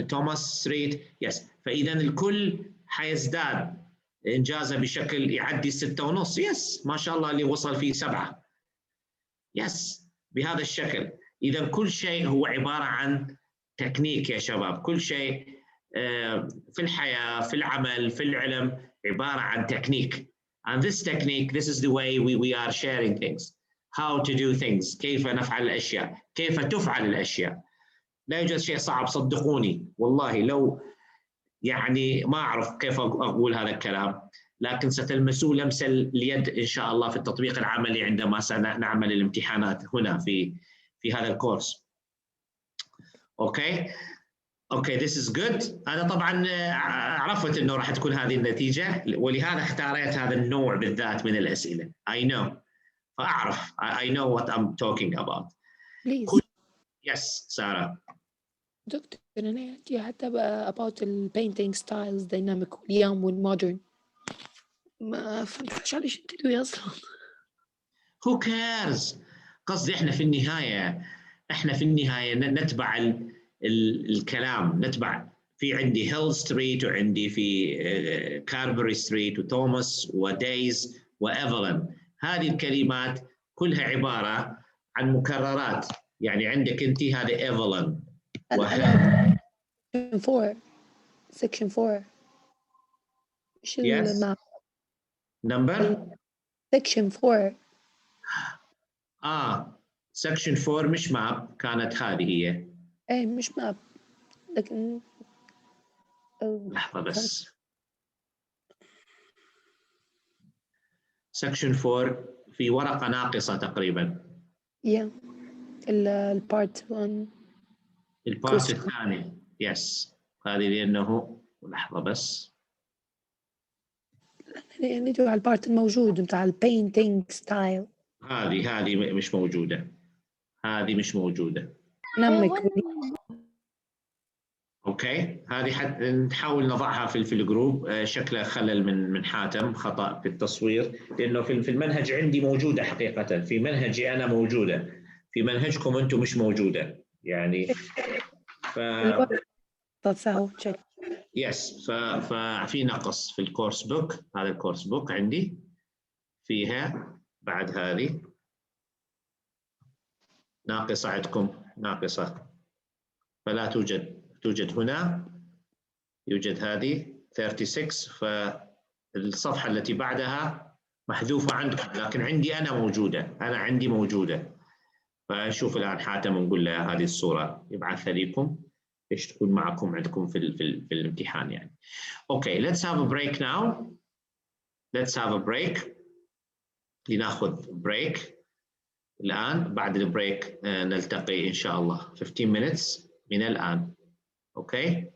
توماس ستريت، يس. فإذا الكل حيزداد إنجازه بشكل يعدي 6.5، يس ما شاء الله اللي وصل فيه 7، يس بهذا الشكل. إذا كل شيء هو عبارة عن تكنيك يا شباب، كل شيء في الحياة، في العمل، في العلم عبارة عن تكنيك. And this technique, this is the way we are sharing things. How to do things. كيف نفعل الأشياء، كيف تفعل الأشياء. لا يوجد شيء صعب صدقوني والله. لو يعني ما أعرف كيف أقول هذا الكلام، لكن ستلمسوا لمس اليد إن شاء الله في التطبيق العملي عندما سنعمل الامتحانات هنا في هذا الكورس. اوكي this is good. انا طبعا عرفت انه راح تكون هذه النتيجه، ولهذا اختاريت هذا النوع بالذات من الاسئله. I know، فاعرف I know what I'm talking about. Please. Yes سارة. دكتور أنا عندي حتى about ال painting styles dynamic واليام والمودرن، ما فهمتش عليش انتوا أصلا. Who cares؟ قصدي احنا في النهاية نتبع الكلام، نتبع. في عندي هيل ستريت، وعندي في كاربري ستريت، وتوماس ودايز وإيفلين. هذه الكلمات كلها عبارة عن مكررات. يعني عندك انت هذا إيفلين section 4 ايش الماب؟ نمبر section 4. section 4 مش ماب، كانت هذه هي. ايه مش ماب، لكن لحظة بس. section 4 في ورقة ناقصة تقريبا. البارت 1 البارت الثاني، يس هذه لأنه لحظة بس. ندوي على البارت الموجود بتاع البينتينج ستايل. هذه مش موجودة، هذه مش موجودة. اوكي هذه نحاول نضعها في الجروب. شكلها خلل من حاتم، خطأ في التصوير، لأنه في المنهج عندي موجودة حقيقة، في منهجي أنا موجودة، في منهجكم أنتم مش موجودة يعني. يس ففي نقص في الكورس بوك. هذا الكورس بوك عندي فيها بعد هذه ناقصة عندكم، ناقصة، فلا توجد هنا، يوجد هذه 36. فالصفحة التي بعدها محذوفة عندكم، لكن عندي أنا موجودة، أنا عندي موجودة. فشوف الآن حاتم نقول له هذه الصورة يبعثها لكم ايش تكون معكم عندكم في الامتحان يعني. اوكي let's have a break now. let's have a break. لناخذ بريك الآن. بعد البريك نلتقي إن شاء الله 15 minutes من الآن. اوكي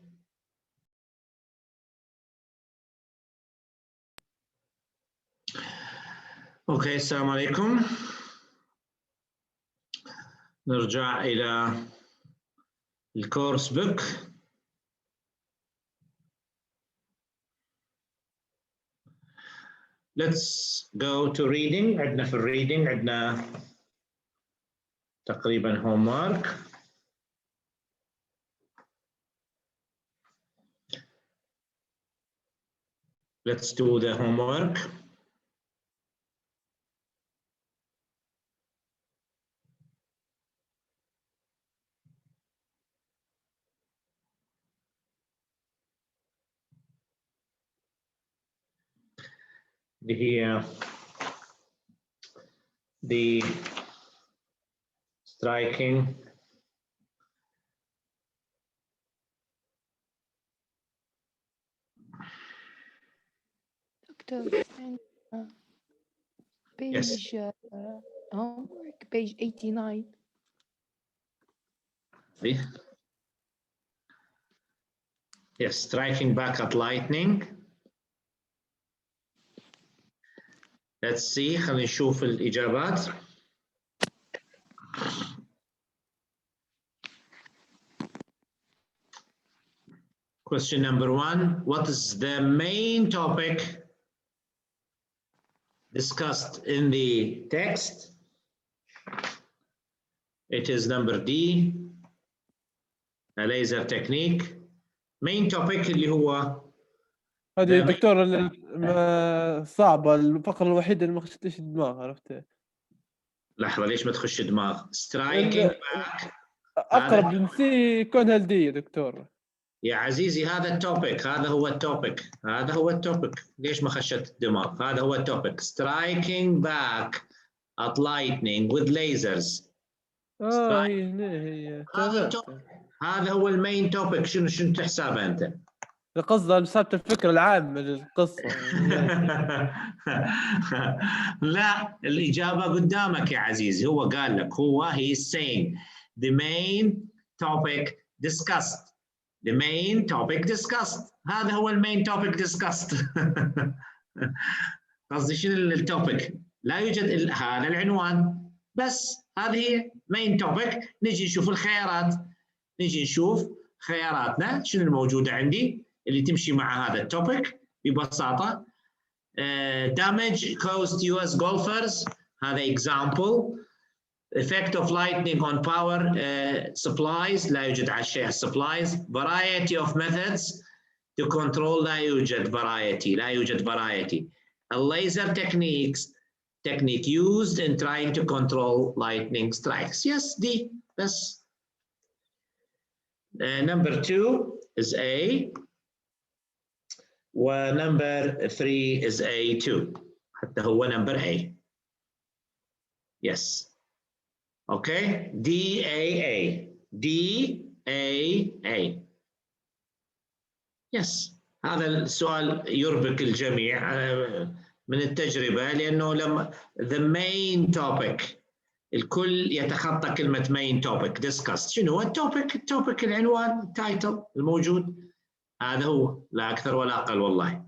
اوكي السلام عليكم. نرجع إلى الكورس بوك. let's go to reading. عندنا في الريدنج عندنا تقريبا homework. Let's do the homework. Here, the striking Doctor, page homework, page 89. Yes, striking back at lightning. Let's see. خلينا نشوف الإجابات. Question number 1. What is the main topic discussed in the text? It is number D. A laser technique. Main topic اللي هو هذه دكتور صعبة، الفقرة الوحيدة اللي ما خشتش الدماغ، عرفت؟ لحظة، ليش ما تخش دماغ؟ striking back. أقرب للسي كونها الدي يا دكتور. يا عزيزي هذا التوبيك، هذا هو التوبيك، هذا هو التوبيك. ليش ما خشت الدماغ؟ هذا هو التوبيك. striking back at lightning with lasers. هي هذا هو المين توبيك. شنو تحسبه انت؟ قصده مسابة الفكرة العامة للقصة. لا، الإجابة قدامك يا عزيزي. هو قال لك، هو he is saying the main topic discussed. The main topic discussed. هذا هو المين topic discussed. قصدي شنو التوبيك؟ لا يوجد هذا العنوان بس. هذه هي main topic. نجي نشوف الخيارات، نجي نشوف خياراتنا شنو الموجودة عندي اللي تمشي مع هذا التوبيك ببساطة. damage caused US golfers. هذا example. effect of lightning on power supplies. لا يوجد على الشيء supplies. variety of methods to control. لا يوجد variety. لا يوجد variety. a laser technique used in trying to control lightning strikes. Yes, D. Yes. Number 2 is A. ونمبر 3 is A2. حتى هو number A. Yes. Okay. DAA. DAA. Yes. هذا السؤال يربك الجميع من التجربة، لأنه لما the main topic الكل يتخطى كلمة main topic discussed. شنو هو التوبيك؟ العنوان، التايتل الموجود. هذا هو، لا أكثر ولا أقل والله.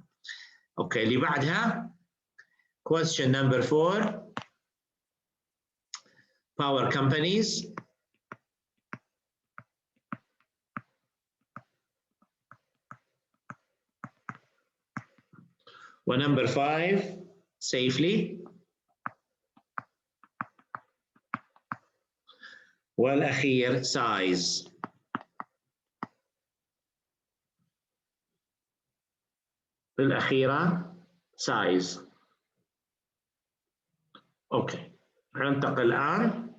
أوكي، اللي بعدها question number 4. power companies. ونمبر 5 safely. والأخير size. الأخيرة size. أوكي، ننتقل الآن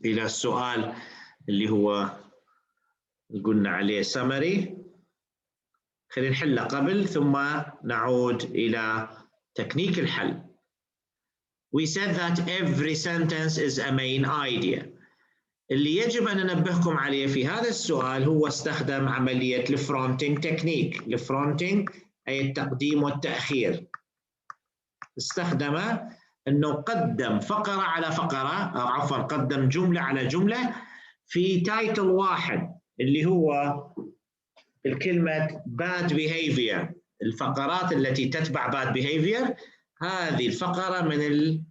إلى السؤال اللي هو قلنا عليه summary. خلينا نحله قبل ثم نعود إلى تكنيك الحل. We said that every sentence is a main idea. اللي يجب أن ننبهكم عليه في هذا السؤال هو استخدم عملية الفرونتينج تكنيك. الفرونتينج أي التقديم والتأخير. استخدم أنه قدم فقرة على فقرة، أو عفوا قدم جملة على جملة في تايتل واحد اللي هو الكلمة bad behavior. الفقرات التي تتبع bad behavior، هذه الفقرة من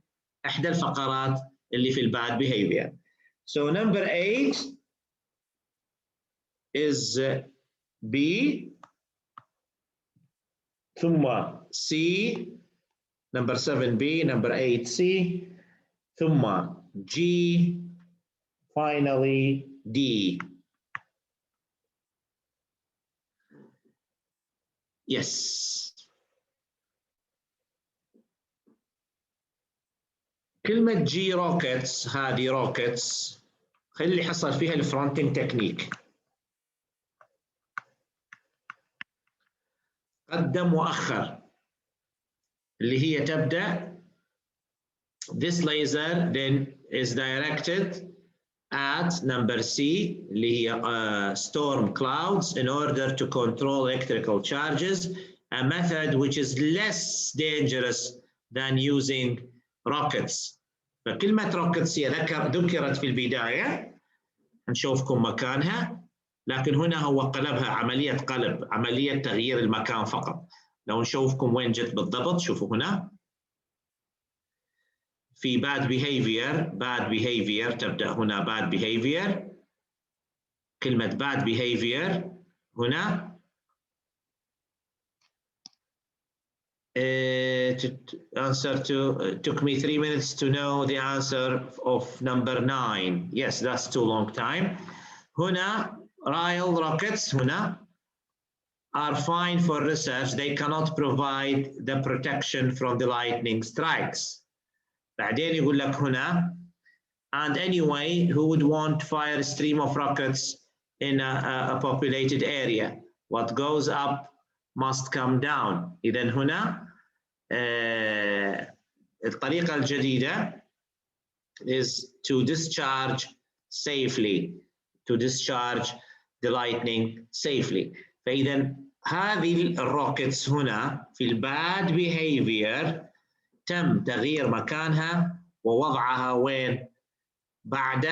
إحدى الفقرات اللي في bad behavior. So number 8 is B ثم C number 7B, number 8C, ثم G, finally D. Yes. كلمة جي روكيتس، هذه روكيتس خلي حصل فيها الفرونتنج تكنيك. قدم وأخر اللي هي تبدأ this laser then is directed at number C اللي هي storm clouds in order to control electrical charges, a method which is less dangerous than using rockets. فكلمة rockets هي ذكرت في البداية، نشوفكم مكانها، لكن هنا هو قلبها عملية قلب، عملية تغيير المكان فقط. لو نشوفكم وين جت بالضبط، شوفوا هنا في bad behavior تبدأ هنا bad behavior. كلمة bad behavior هنا answer took me 3 minutes to know the answer of number 9. Yes, that's too long time. هنا rail rockets هنا are fine for research. They cannot provide the protection from the lightning strikes. بعدين يقول لك هنا and anyway who would want fire stream of rockets in a populated area? What goes up must come down. إذن هنا الطريقة الجديدة is to discharge safely, to discharge the lightning safely. فإذا هذه الروكتس هنا في الباد behavior تم تغيير مكانها ووضعها وين؟ بعد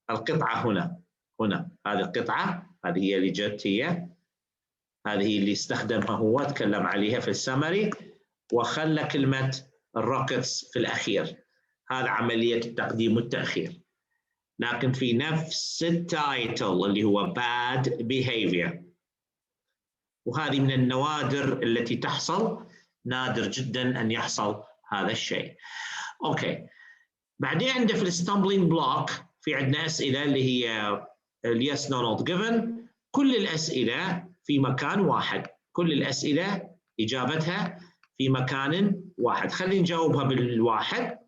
القطعة هنا هذه القطعة، هذه هي اللي جت، هذه اللي استخدمها هو، تكلم عليها في السمري وخلى كلمة الروكتس في الأخير. هذا عملية التقديم والتأخير. لكن في نفس التايتل اللي هو bad behavior، وهذه من النوادر التي تحصل، نادر جدا أن يحصل هذا الشيء. أوكي، بعدين عندنا في الستامبلينج بلوك في عندنا أسئلة اللي هي yes no not given. كل الأسئلة في مكان واحد، كل الأسئلة إجابتها في مكان واحد. خلينا نجاوبها بالواحد.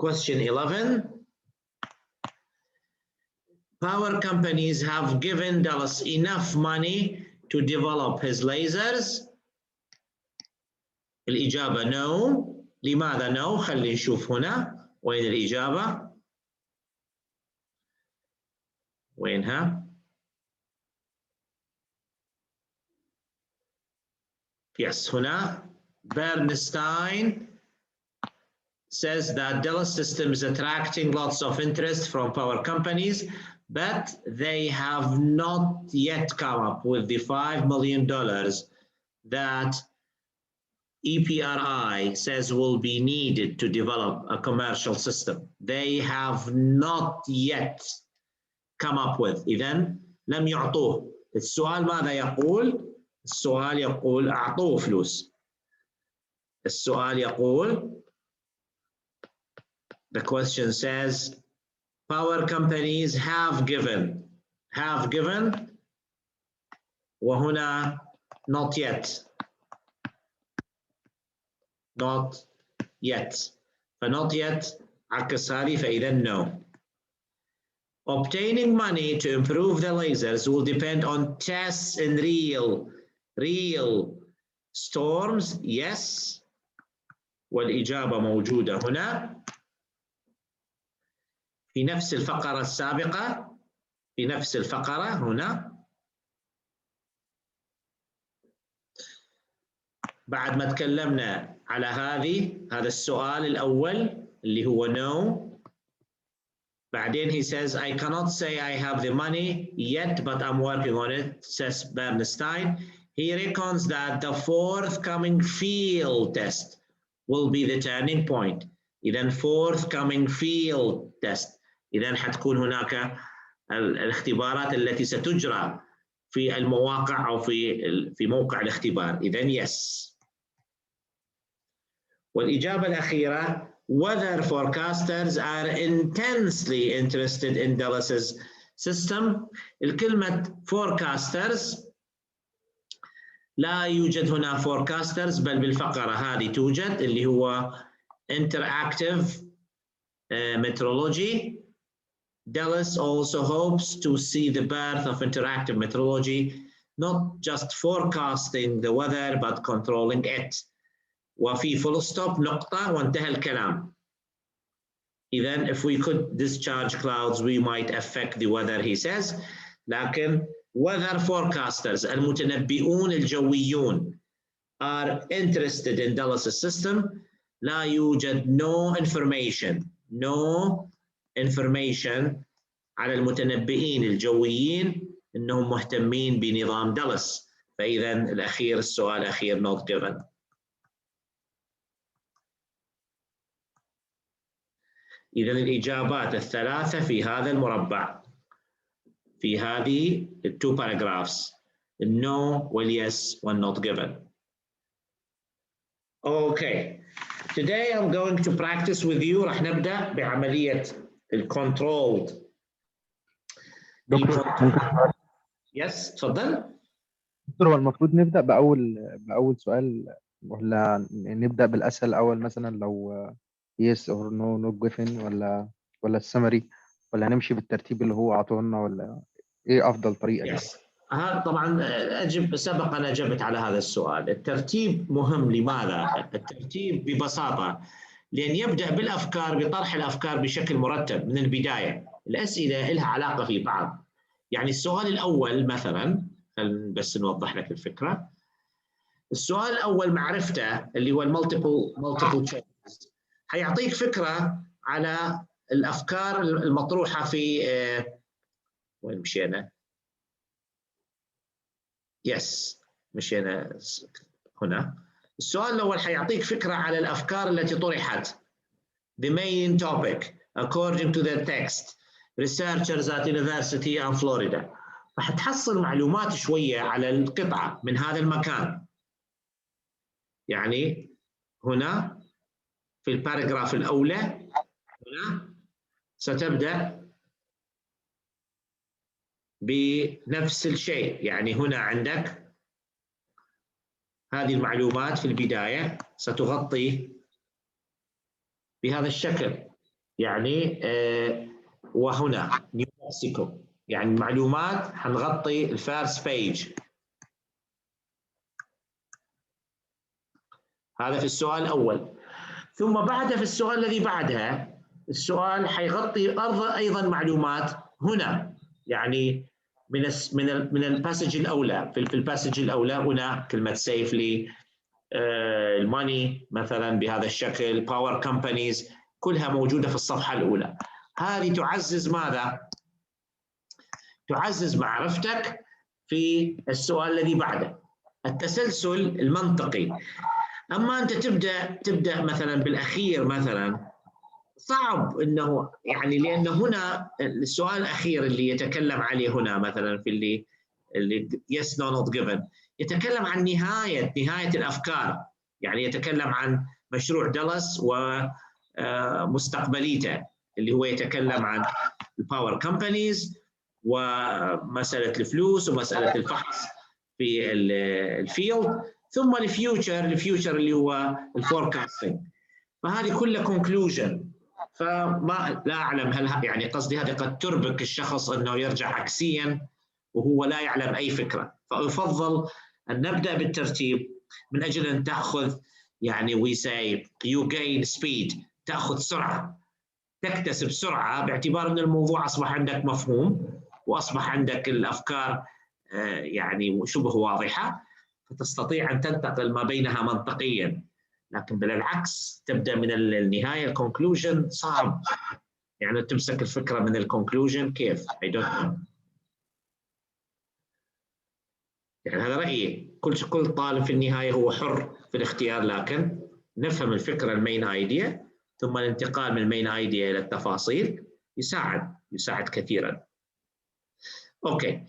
Question 11. Power companies have given Dallas enough money to develop his lasers. الإجابة no. لماذا no؟ خلينا نشوف هنا وين الإجابة، وينها؟ Yes, هنا Bernstein says that Dallas system is attracting lots of interest from power companies, but they have not yet come up with the $5 million that EPRI says will be needed to develop a commercial system. They have not yet come up with. إذن لم يعطوه. السؤال ماذا يقول؟ السؤال يقول أعطوه فلوس. السؤال يقول the question says power companies have given وهنا not yet فنوت yet عكس هذه، فإذا no. Obtaining money to improve the lasers will depend on tests in real storms. Yes, والإجابة موجودة هنا في نفس الفقرة السابقة، في نفس الفقرة هنا. بعد ما تكلمنا على هذا السؤال الأول اللي هو no. بعدين he says I cannot say I have the money yet but I'm working on it, says Bernstein. He reckons that the forthcoming field test will be the turning point. إذا forthcoming field test، إذا حتكون هناك الاختبارات التي ستجرى في المواقع أو في موقع الاختبار. إذا yes. والإجابة الأخيرة weather forecasters are intensely interested in Dallas's system. الكلمة forecasters لا يوجد هنا forecasters، بل بالفقرة هذه توجد اللي هو interactive meteorology. Dallas also hopes to see the birth of interactive meteorology, not just forecasting the weather but controlling it. وفي full stop نقطة وانتهى الكلام. إذن if we could discharge clouds we might affect the weather, he says. لكن weather forecasters المتنبئون الجويون are interested in Dallas' system. لا يوجد no information على المتنبئين الجويين انهم مهتمين بنظام دالاس. فاذا الاخير السؤال الاخير not given. اذا الاجابات الثلاثه في هذا المربع في هذه التو paragraphs النو واليس والنوت given. Okay. Today I'm going to practice with you. راح نبدأ بعملية الكنترولد. دكتور يس تفضل. دكتور، هو المفروض نبدأ بأول سؤال ولا نبدأ بالأسهل الأول، مثلا لو yes or no not given، ولا السمري، ولا نمشي بالترتيب اللي هو عطونا، ولا إيه أفضل طريقة؟ يس هذا طبعا سبق أن أجبت على هذا السؤال. الترتيب مهم. لماذا؟ الترتيب ببساطة لأن يبدأ بالأفكار، بطرح الأفكار بشكل مرتب من البداية. الأسئلة لها علاقة في بعض. يعني السؤال الأول مثلا، بس نوضح لك الفكرة. السؤال الأول معرفته اللي هو المالتيبل تشويس حيعطيك فكرة على الأفكار المطروحة في وين مشينا؟ يس مشينا هنا. السؤال الأول حيعطيك فكرة على الأفكار التي طرحت. The main topic according to the text researchers at University of Florida. راح تحصل معلومات شوية على القطعة من هذا المكان. يعني هنا في الباراجراف الأولى هنا ستبدأ بنفس الشيء. يعني هنا عندك هذه المعلومات في البداية ستغطي بهذا الشكل. يعني وهنا نيو مكسيكو، يعني المعلومات حنغطي الفيرست بيج. هذا في السؤال الأول. ثم بعدها في السؤال الذي بعدها السؤال حيغطي أيضا معلومات هنا. يعني من الباسج الأولى. في الباسج الأولى هنا كلمة سيفلي، الماني مثلا بهذا الشكل، باور كومبانيز، كلها موجودة في الصفحة الأولى. هذه تعزز ماذا؟ تعزز معرفتك في السؤال الذي بعده، التسلسل المنطقي. أما أنت تبدأ مثلا بالأخير مثلا صعب إنه يعني، لأن هنا السؤال الأخير اللي يتكلم عليه هنا مثلا في اللي yes no not given يتكلم عن نهاية الأفكار. يعني يتكلم عن مشروع دالاس ومستقبليته اللي هو يتكلم عن الباور كومبانيز ومسألة الفلوس ومسألة الفحص في الفيلد، ثم الفيوتشر اللي هو الفوركاستنج. فهذه كلها كونكلوجن. فما لا أعلم هل يعني قصدي هذه قد تربك الشخص أنه يرجع عكسيا وهو لا يعلم أي فكرة. فأفضل أن نبدأ بالترتيب من أجل أن تأخذ يعني we say you gain speed، تأخذ سرعة، تكتسب سرعة باعتبار أن الموضوع أصبح عندك مفهوم وأصبح عندك الأفكار يعني شبه واضحة، فتستطيع أن تنتقل ما بينها منطقيا. لكن بالعكس تبدأ من النهاية الكونكلوجن صعب. يعني تمسك الفكرة من الكونكلوجن كيف؟ I don't know. يعني هذا رأيي. كل طالب في النهاية هو حر في الاختيار، لكن نفهم الفكرة المين ايديا ثم الانتقال من المين ايديا إلى التفاصيل يساعد كثيرا. Okay.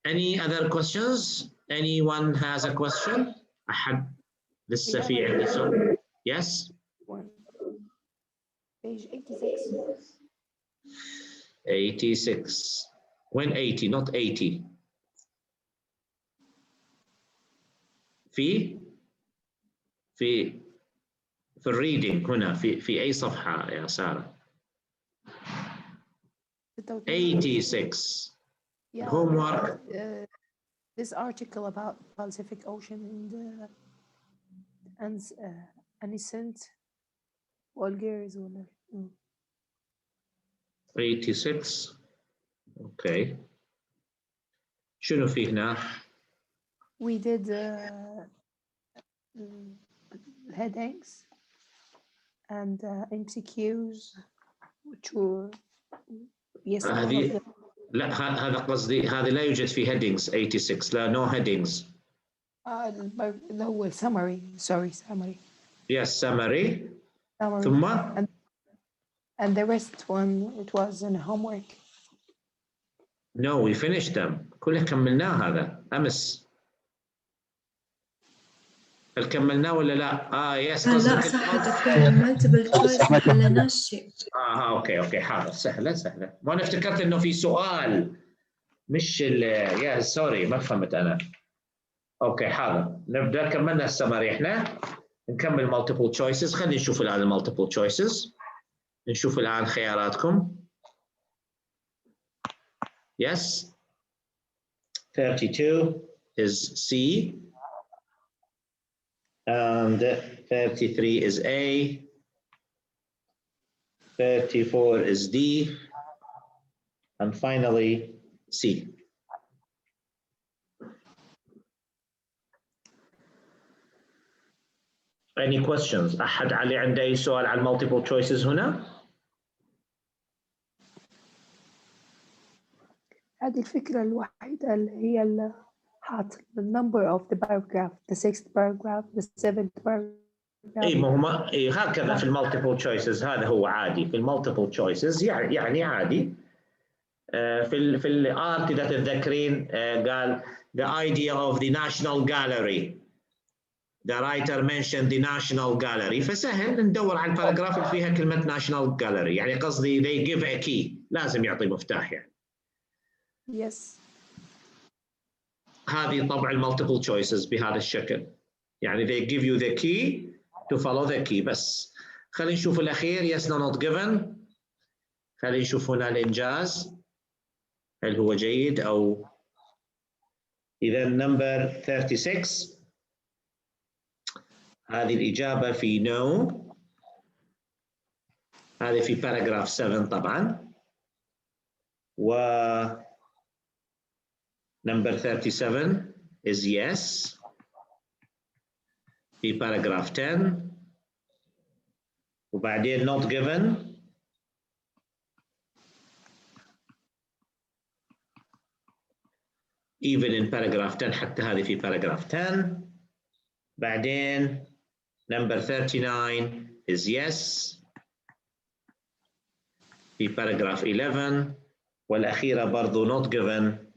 Any other questions? Anyone has a question? أحد لسه في عنده سؤال؟ Yes? Page 86. 86. When 80, not 80. في الريدنج هنا في أي صفحة يا سارة؟ 86. Yeah, Homework. This article about Pacific Ocean and ancient vulgaries. 86. Okay. شنو في هنا؟ We did headings and MCQs which were yes. هذه لا هذا قصدي هذا لا يوجد في headings 86 لا no headings. الأول summary. Sorry, summary. Yes, summary. ثم and the rest one it was in homework. No, we finished them. كله كملناه هذا أمس. هل كملناه ولا لا؟ يس لا صح دكتور multiple choice ما حلناش شيء. اوكي حاضر سهلة. وانا افتكرت انه في سؤال مش يا سوري ما فهمت انا. اوكي حاضر نبدا كملنا السمري احنا نكمل multiple choices. خلينا نشوف الان multiple choices. نشوف الان خياراتكم. Yes. 32 is C. And 33 is A. 34 is D. And finally C. Any questions? أحد عنده أي سؤال عن multiple choices هنا؟ هذه الفكرة الوحيدة اللي هي حاط the number of the paragraph, the 6th paragraph, the 7th paragraph. ما هما هكذا في multiple choices. هذا هو عادي في multiple choices يعني عادي. في الارت إذا تتذكرين قال the idea of the national gallery. The writer mentioned the national gallery. فسهل ندور على الباراجراف اللي فيها كلمة national gallery. يعني قصدي they give a key. لازم يعطي مفتاح يعني. Yes. هذه طبع multiple choices بهذا الشكل. يعني they give you the key to follow the key بس. خلينا نشوف الأخير yes no not given. خلينا نشوف هنا الإنجاز هل هو جيد أو إذا number 36 هذه الإجابة في no. هذه في paragraph 7 طبعا. و number 37 is yes في paragraph 10. وبعدين not given even in paragraph 10 حتى هذه في paragraph 10. بعدين number 39 is yes في paragraph 11. والأخيرة برضو not given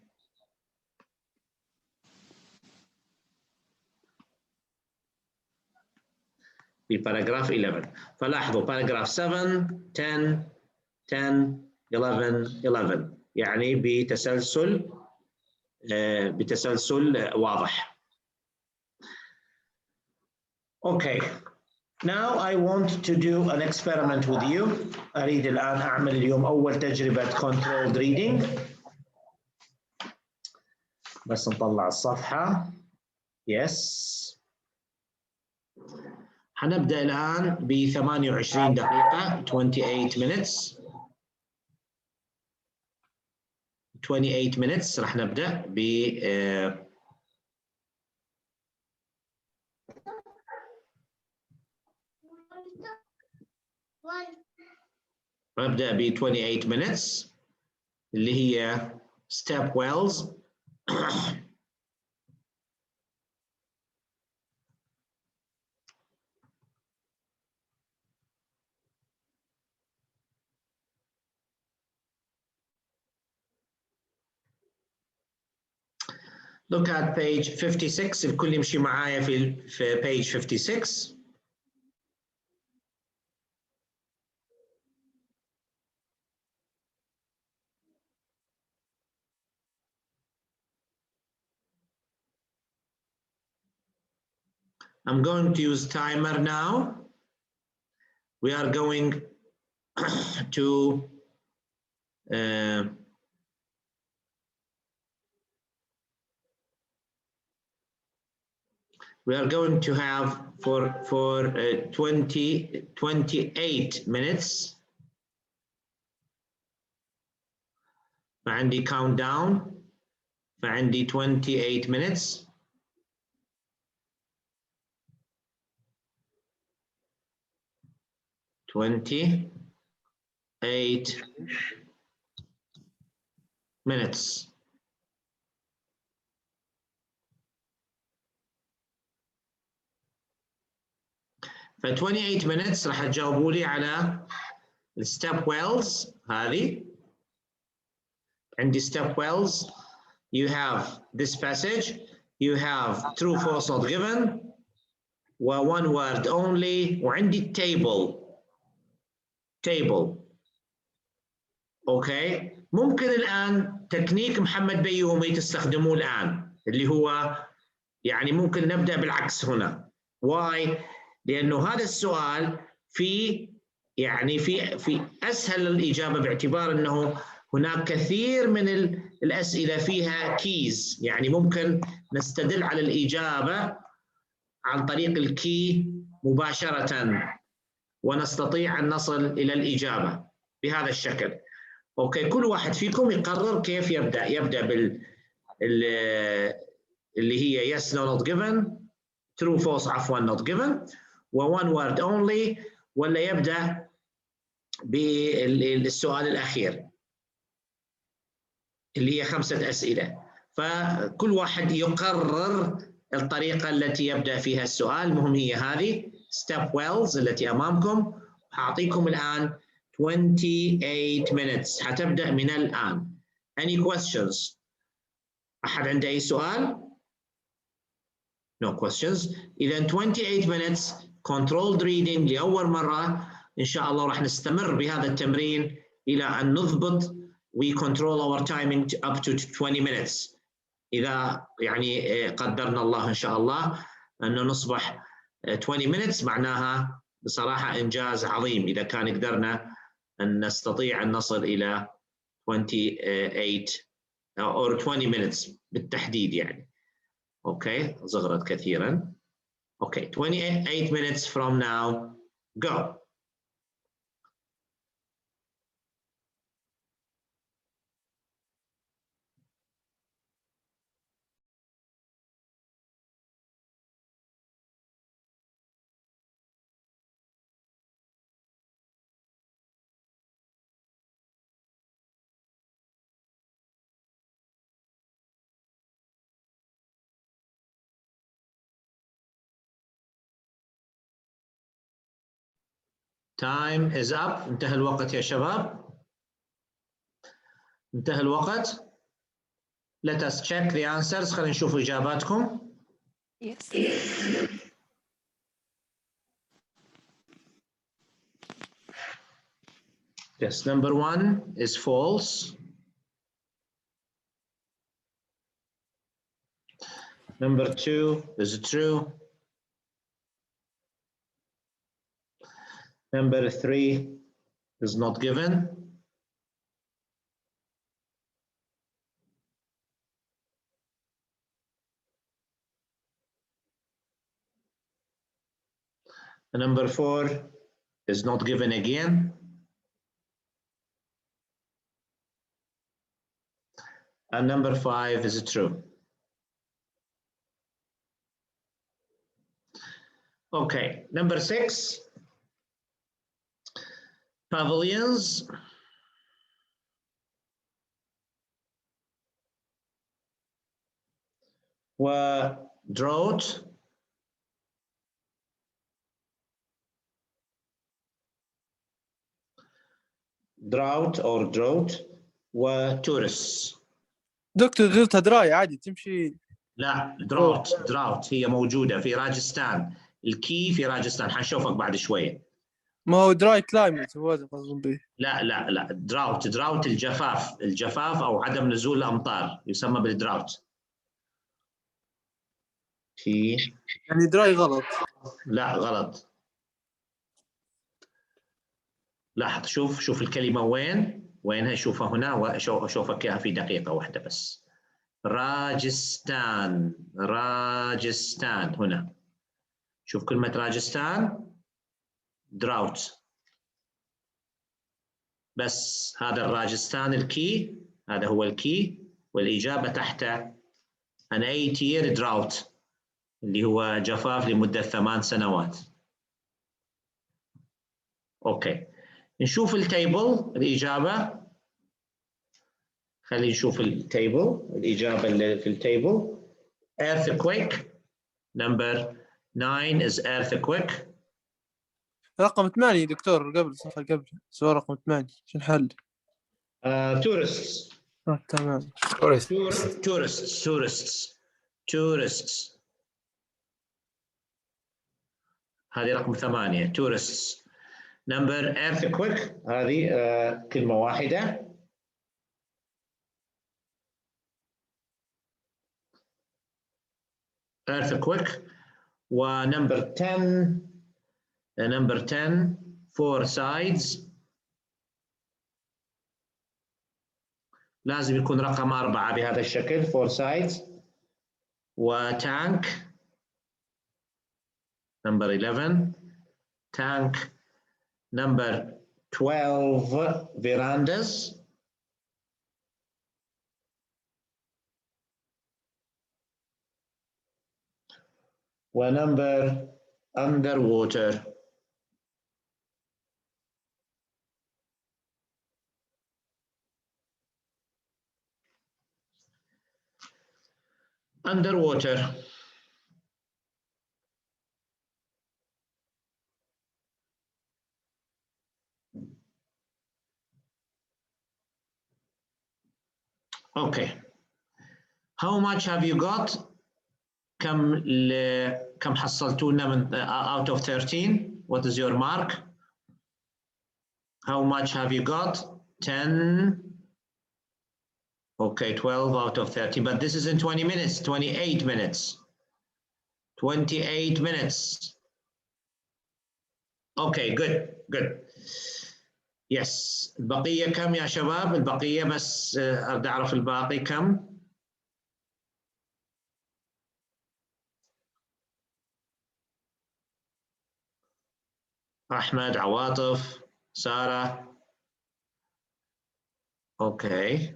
في paragraph 11. فلاحظوا paragraph 7 10 10 11 يعني بتسلسل واضح. Okay. Now I want to do an experiment with you. أريد الآن أعمل اليوم أول تجربة controlled reading. بس نطلع الصفحة. Yes. حنبدأ الآن ب 28 دقيقة 28 minutes. 28 minutes راح نبدأ ب نبدأ ب 28 minutes اللي هي step wells. Look at page 56. الكل يمشي معايا في page 56. I'm going to use timer now. We are going to we are going to have for 28 minutes. فعندي countdown. فعندي 28 minutes. minutes. ف 28 minutes راح تجاوبوا لي على الستيب ويلز هذه. عندي step wells. You have this passage. You have true, false, not given. one word only. وعندي table. اوكي. ممكن الان تكنيك محمد بيومي تستخدموه الان اللي هو يعني ممكن نبدا بالعكس هنا. Why؟ لانه هذا السؤال في يعني في اسهل الاجابه باعتبار انه هناك كثير من الأسئلة فيها كيز، يعني ممكن نستدل على الإجابة عن طريق الكي مباشرة ونستطيع أن نصل إلى الإجابة بهذا الشكل. أوكي، كل واحد فيكم يقرر كيف يبدأ اللي هي yes, no, not given, true, false عفوا not given و one word only، ولا يبدأ بالسؤال الأخير اللي هي 5 أسئلة. فكل واحد يقرر الطريقة التي يبدأ فيها السؤال. المهم هي هذه step wells التي أمامكم. أعطيكم الآن 28 minutes. حتبدأ من الآن. Any questions؟ أحد عنده أي سؤال؟ No questions. إذا 28 minutes controlled reading لأول مرة. إن شاء الله راح نستمر بهذا التمرين إلى أن نضبط we control our timing up to 20 minutes. إذا يعني قدرنا الله إن شاء الله أنه نصبح 20 minutes معناها بصراحة إنجاز عظيم إذا كان قدرنا أن نستطيع أن نصل إلى 28 أو 20 minutes بالتحديد يعني. أوكي، صغرت كثيرا. أوكي، 28 minutes from now. Go. Time is up. انتهى الوقت يا شباب. انتهى الوقت. Let us check the answers. خلينا نشوف إجاباتكم. Yes. Yes, number 1 is false. Number 2 is true. Number 3 is not given. And number 4 is not given again. And number 5 is true. Okay, number 6. Pavilions. Drought. or drought وتورس. دكتور غيرتها دراية عادي تمشي. لا، drought هي موجودة في راجستان. الكي في راجستان حنشوفك بعد شوية. ما هو دراي كلايمت هو هذا قصدهم به. لا drought الجفاف أو عدم نزول الأمطار يسمى بالدراوت. كي يعني دراي غلط. لا غلط. لاحظ، شوف الكلمة وينها، شوفها هنا وأشوفك إياها في دقيقة واحدة بس. راجستان هنا. شوف كلمة راجستان drought. بس هذا الراجستان الكي، هذا هو الكي، والإجابة تحته an 8-year drought اللي هو جفاف لمدة 8 سنوات. أوكي، نشوف التيبل الإجابة. خلينا نشوف التيبل الإجابة اللي في التيبل. earthquake number 9 is earthquake. رقم 8 دكتور، قبل صفحة قبل سؤال رقم 8 شو الحل؟ tourists. تمام. tourists. هذه رقم 8 tourists. number earthquake هذه كلمة واحدة. earthquake. ونمبر 10 four sides. لازم يكون رقم 4 بهذا الشكل four sides. وتانك number 11 tank. number 12 verandas. ونمبر underwater. underwater. Okay. How much have you got? كم حصلتونا من out of 13? What is your mark? How much have you got? 10. Okay, 12 out of 13, but this is in 20 minutes, 28 minutes. 28 minutes. Okay, good. Yes. البقية كم يا شباب؟ البقية بس أريد أعرف الباقي كم؟ أحمد، عواطف، سارة. Okay.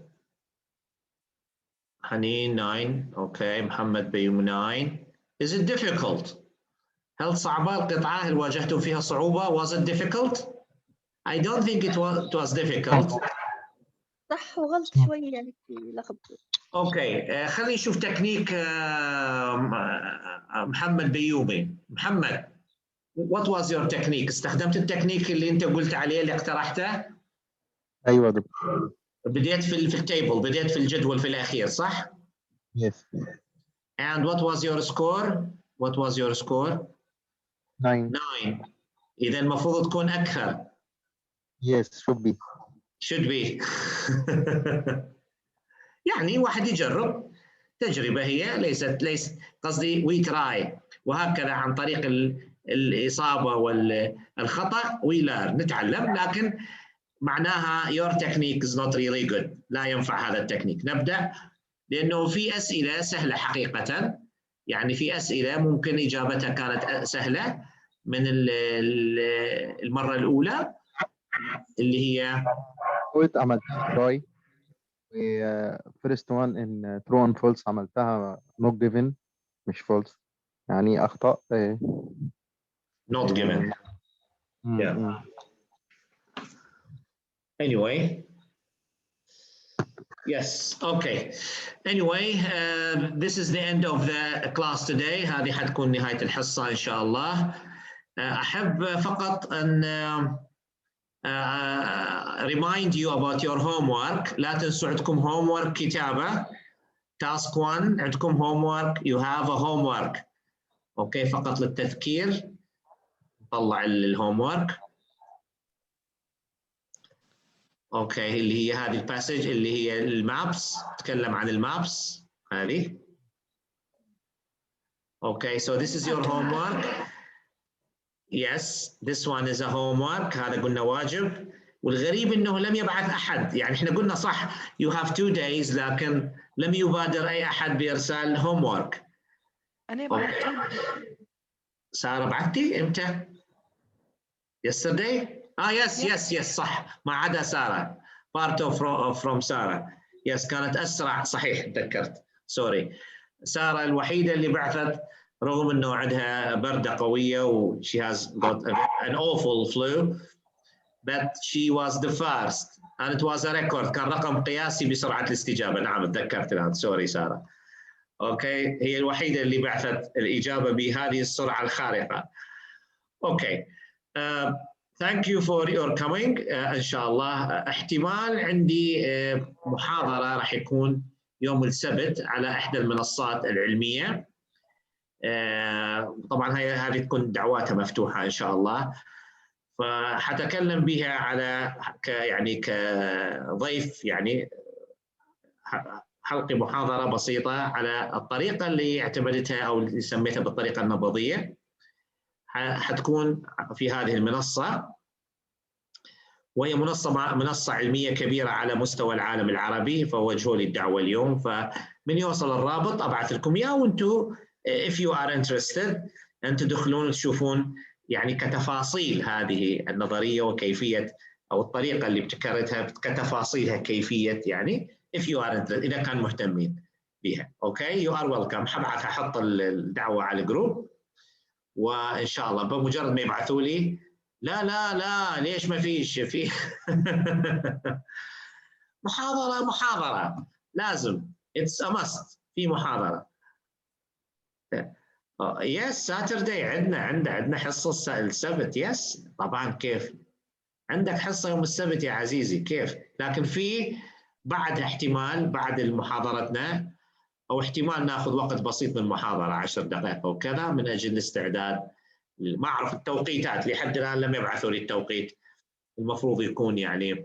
حنين 9. Okay. محمد بيوم 9. Is it difficult? هل صعبة القطعة؟ هل واجهتم فيها صعوبة؟ Was it difficult? I don't think it was difficult. صح وغلط شوية يعني لخبطوا. اوكي، خلينا نشوف تكنيك محمد بيومي. محمد، what was your technique؟ استخدمت التكنيك اللي انت قلت عليه اللي اقترحته؟ ايوه دكتور. بديت في التيبل، بديت في الجدول في الاخير، صح؟ Yes. And what was your score? What was your score؟ 9. إذا المفروض تكون أكثر. Yes, should be. should be. يعني واحد يجرب، تجربة هي ليست قصدي we try، وهكذا عن طريق الإصابة والخطأ we learn، نتعلم، لكن معناها your technique is not really good، لا ينفع هذا التكنيك. نبدأ، لأنه في أسئلة سهلة حقيقة، يعني في أسئلة ممكن إجابتها كانت سهلة من المرة الأولى اللي هي قلت عملت try first one in true and false عملتها not given مش false، يعني أخطاء not given. Yeah. Anyway. Yes, okay. Anyway, this is the end of the class today. هذه حتكون نهاية الحصة إن شاء الله. أحب فقط أن remind you about your homework. لا تنسوا عندكم homework كتابة. Task 1 عندكم homework. You have a homework. Okay, فقط للتذكير. طلع الhomework. اوكي، اللي هي هذه الباسج اللي هي المابس، تكلم عن المابس هذه. Okay, so this is your homework. Yes, this one is a homework. هذا قلنا واجب. والغريب انه لم يبعث احد، يعني احنا قلنا صح you have 2 days لكن لم يبادر اي احد بارسال homework. أنا بعثت. سارة بعثتي امتى؟ yesterday؟ yes صح، ما عدا سارة. part of from سارة. yes كانت اسرع، صحيح تذكرت. سوري. سارة الوحيدة اللي بعثت رغم انه عندها بردة قوية و she has got an awful flu. But she was the first and it was a record. كان رقم قياسي بسرعة الاستجابة. نعم تذكرت الآن. سوري سارة. أوكي هي الوحيدة اللي بعثت الإجابة بهذه السرعة الخارقة. أوكي thank you for your coming. إن شاء الله احتمال عندي محاضرة راح يكون يوم السبت على إحدى المنصات العلمية. طبعا هذه تكون دعواتها مفتوحة إن شاء الله. فحتكلم بها على يعني كضيف، يعني حلقة محاضرة بسيطة على الطريقة اللي اعتمدتها أو اللي سميتها بالطريقة النبضية. حتكون في هذه المنصة، وهي منصة علمية كبيرة على مستوى العالم العربي، فوجهوا لي الدعوة اليوم. فمن يوصل الرابط أبعث لكم إياه، وأنتم if you are interested أن تدخلون تشوفون يعني كتفاصيل هذه النظرية وكيفية أو الطريقة اللي ابتكرتها كتفاصيلها كيفية، يعني if you are interested إذا كان مهتمين بها. أوكي you are welcome. ححط الدعوة على الجروب، وإن شاء الله بمجرد ما يبعثوا لي لا ليش ما فيش في محاضرة لازم it's a must. في محاضرة يس ساتردي عندنا حصة السبت. يس طبعا كيف عندك حصة يوم السبت يا عزيزي كيف، لكن في بعد احتمال بعد محاضرتنا أو احتمال ناخذ وقت بسيط من المحاضرة 10 دقائق أو كذا من أجل الاستعداد. ما أعرف التوقيتات لحد الآن لم يبعثوا لي التوقيت، المفروض يكون يعني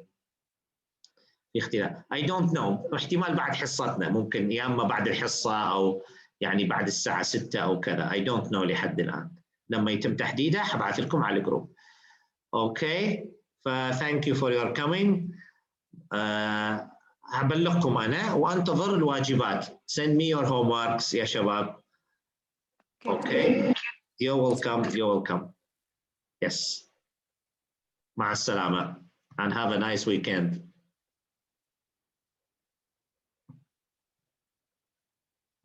في اختلاف. I don't know احتمال بعد حصتنا ممكن يا إما بعد الحصة أو يعني بعد الساعة 6 أو كذا. I don't know لحد الآن. لما يتم تحديده حبعث لكم على الجروب. أوكي thank you for your coming. هبلغكم أنا وأنتظر الواجبات. Send me your homeworks يا شباب. أوكي you're welcome. Yes مع السلامة and have a nice weekend.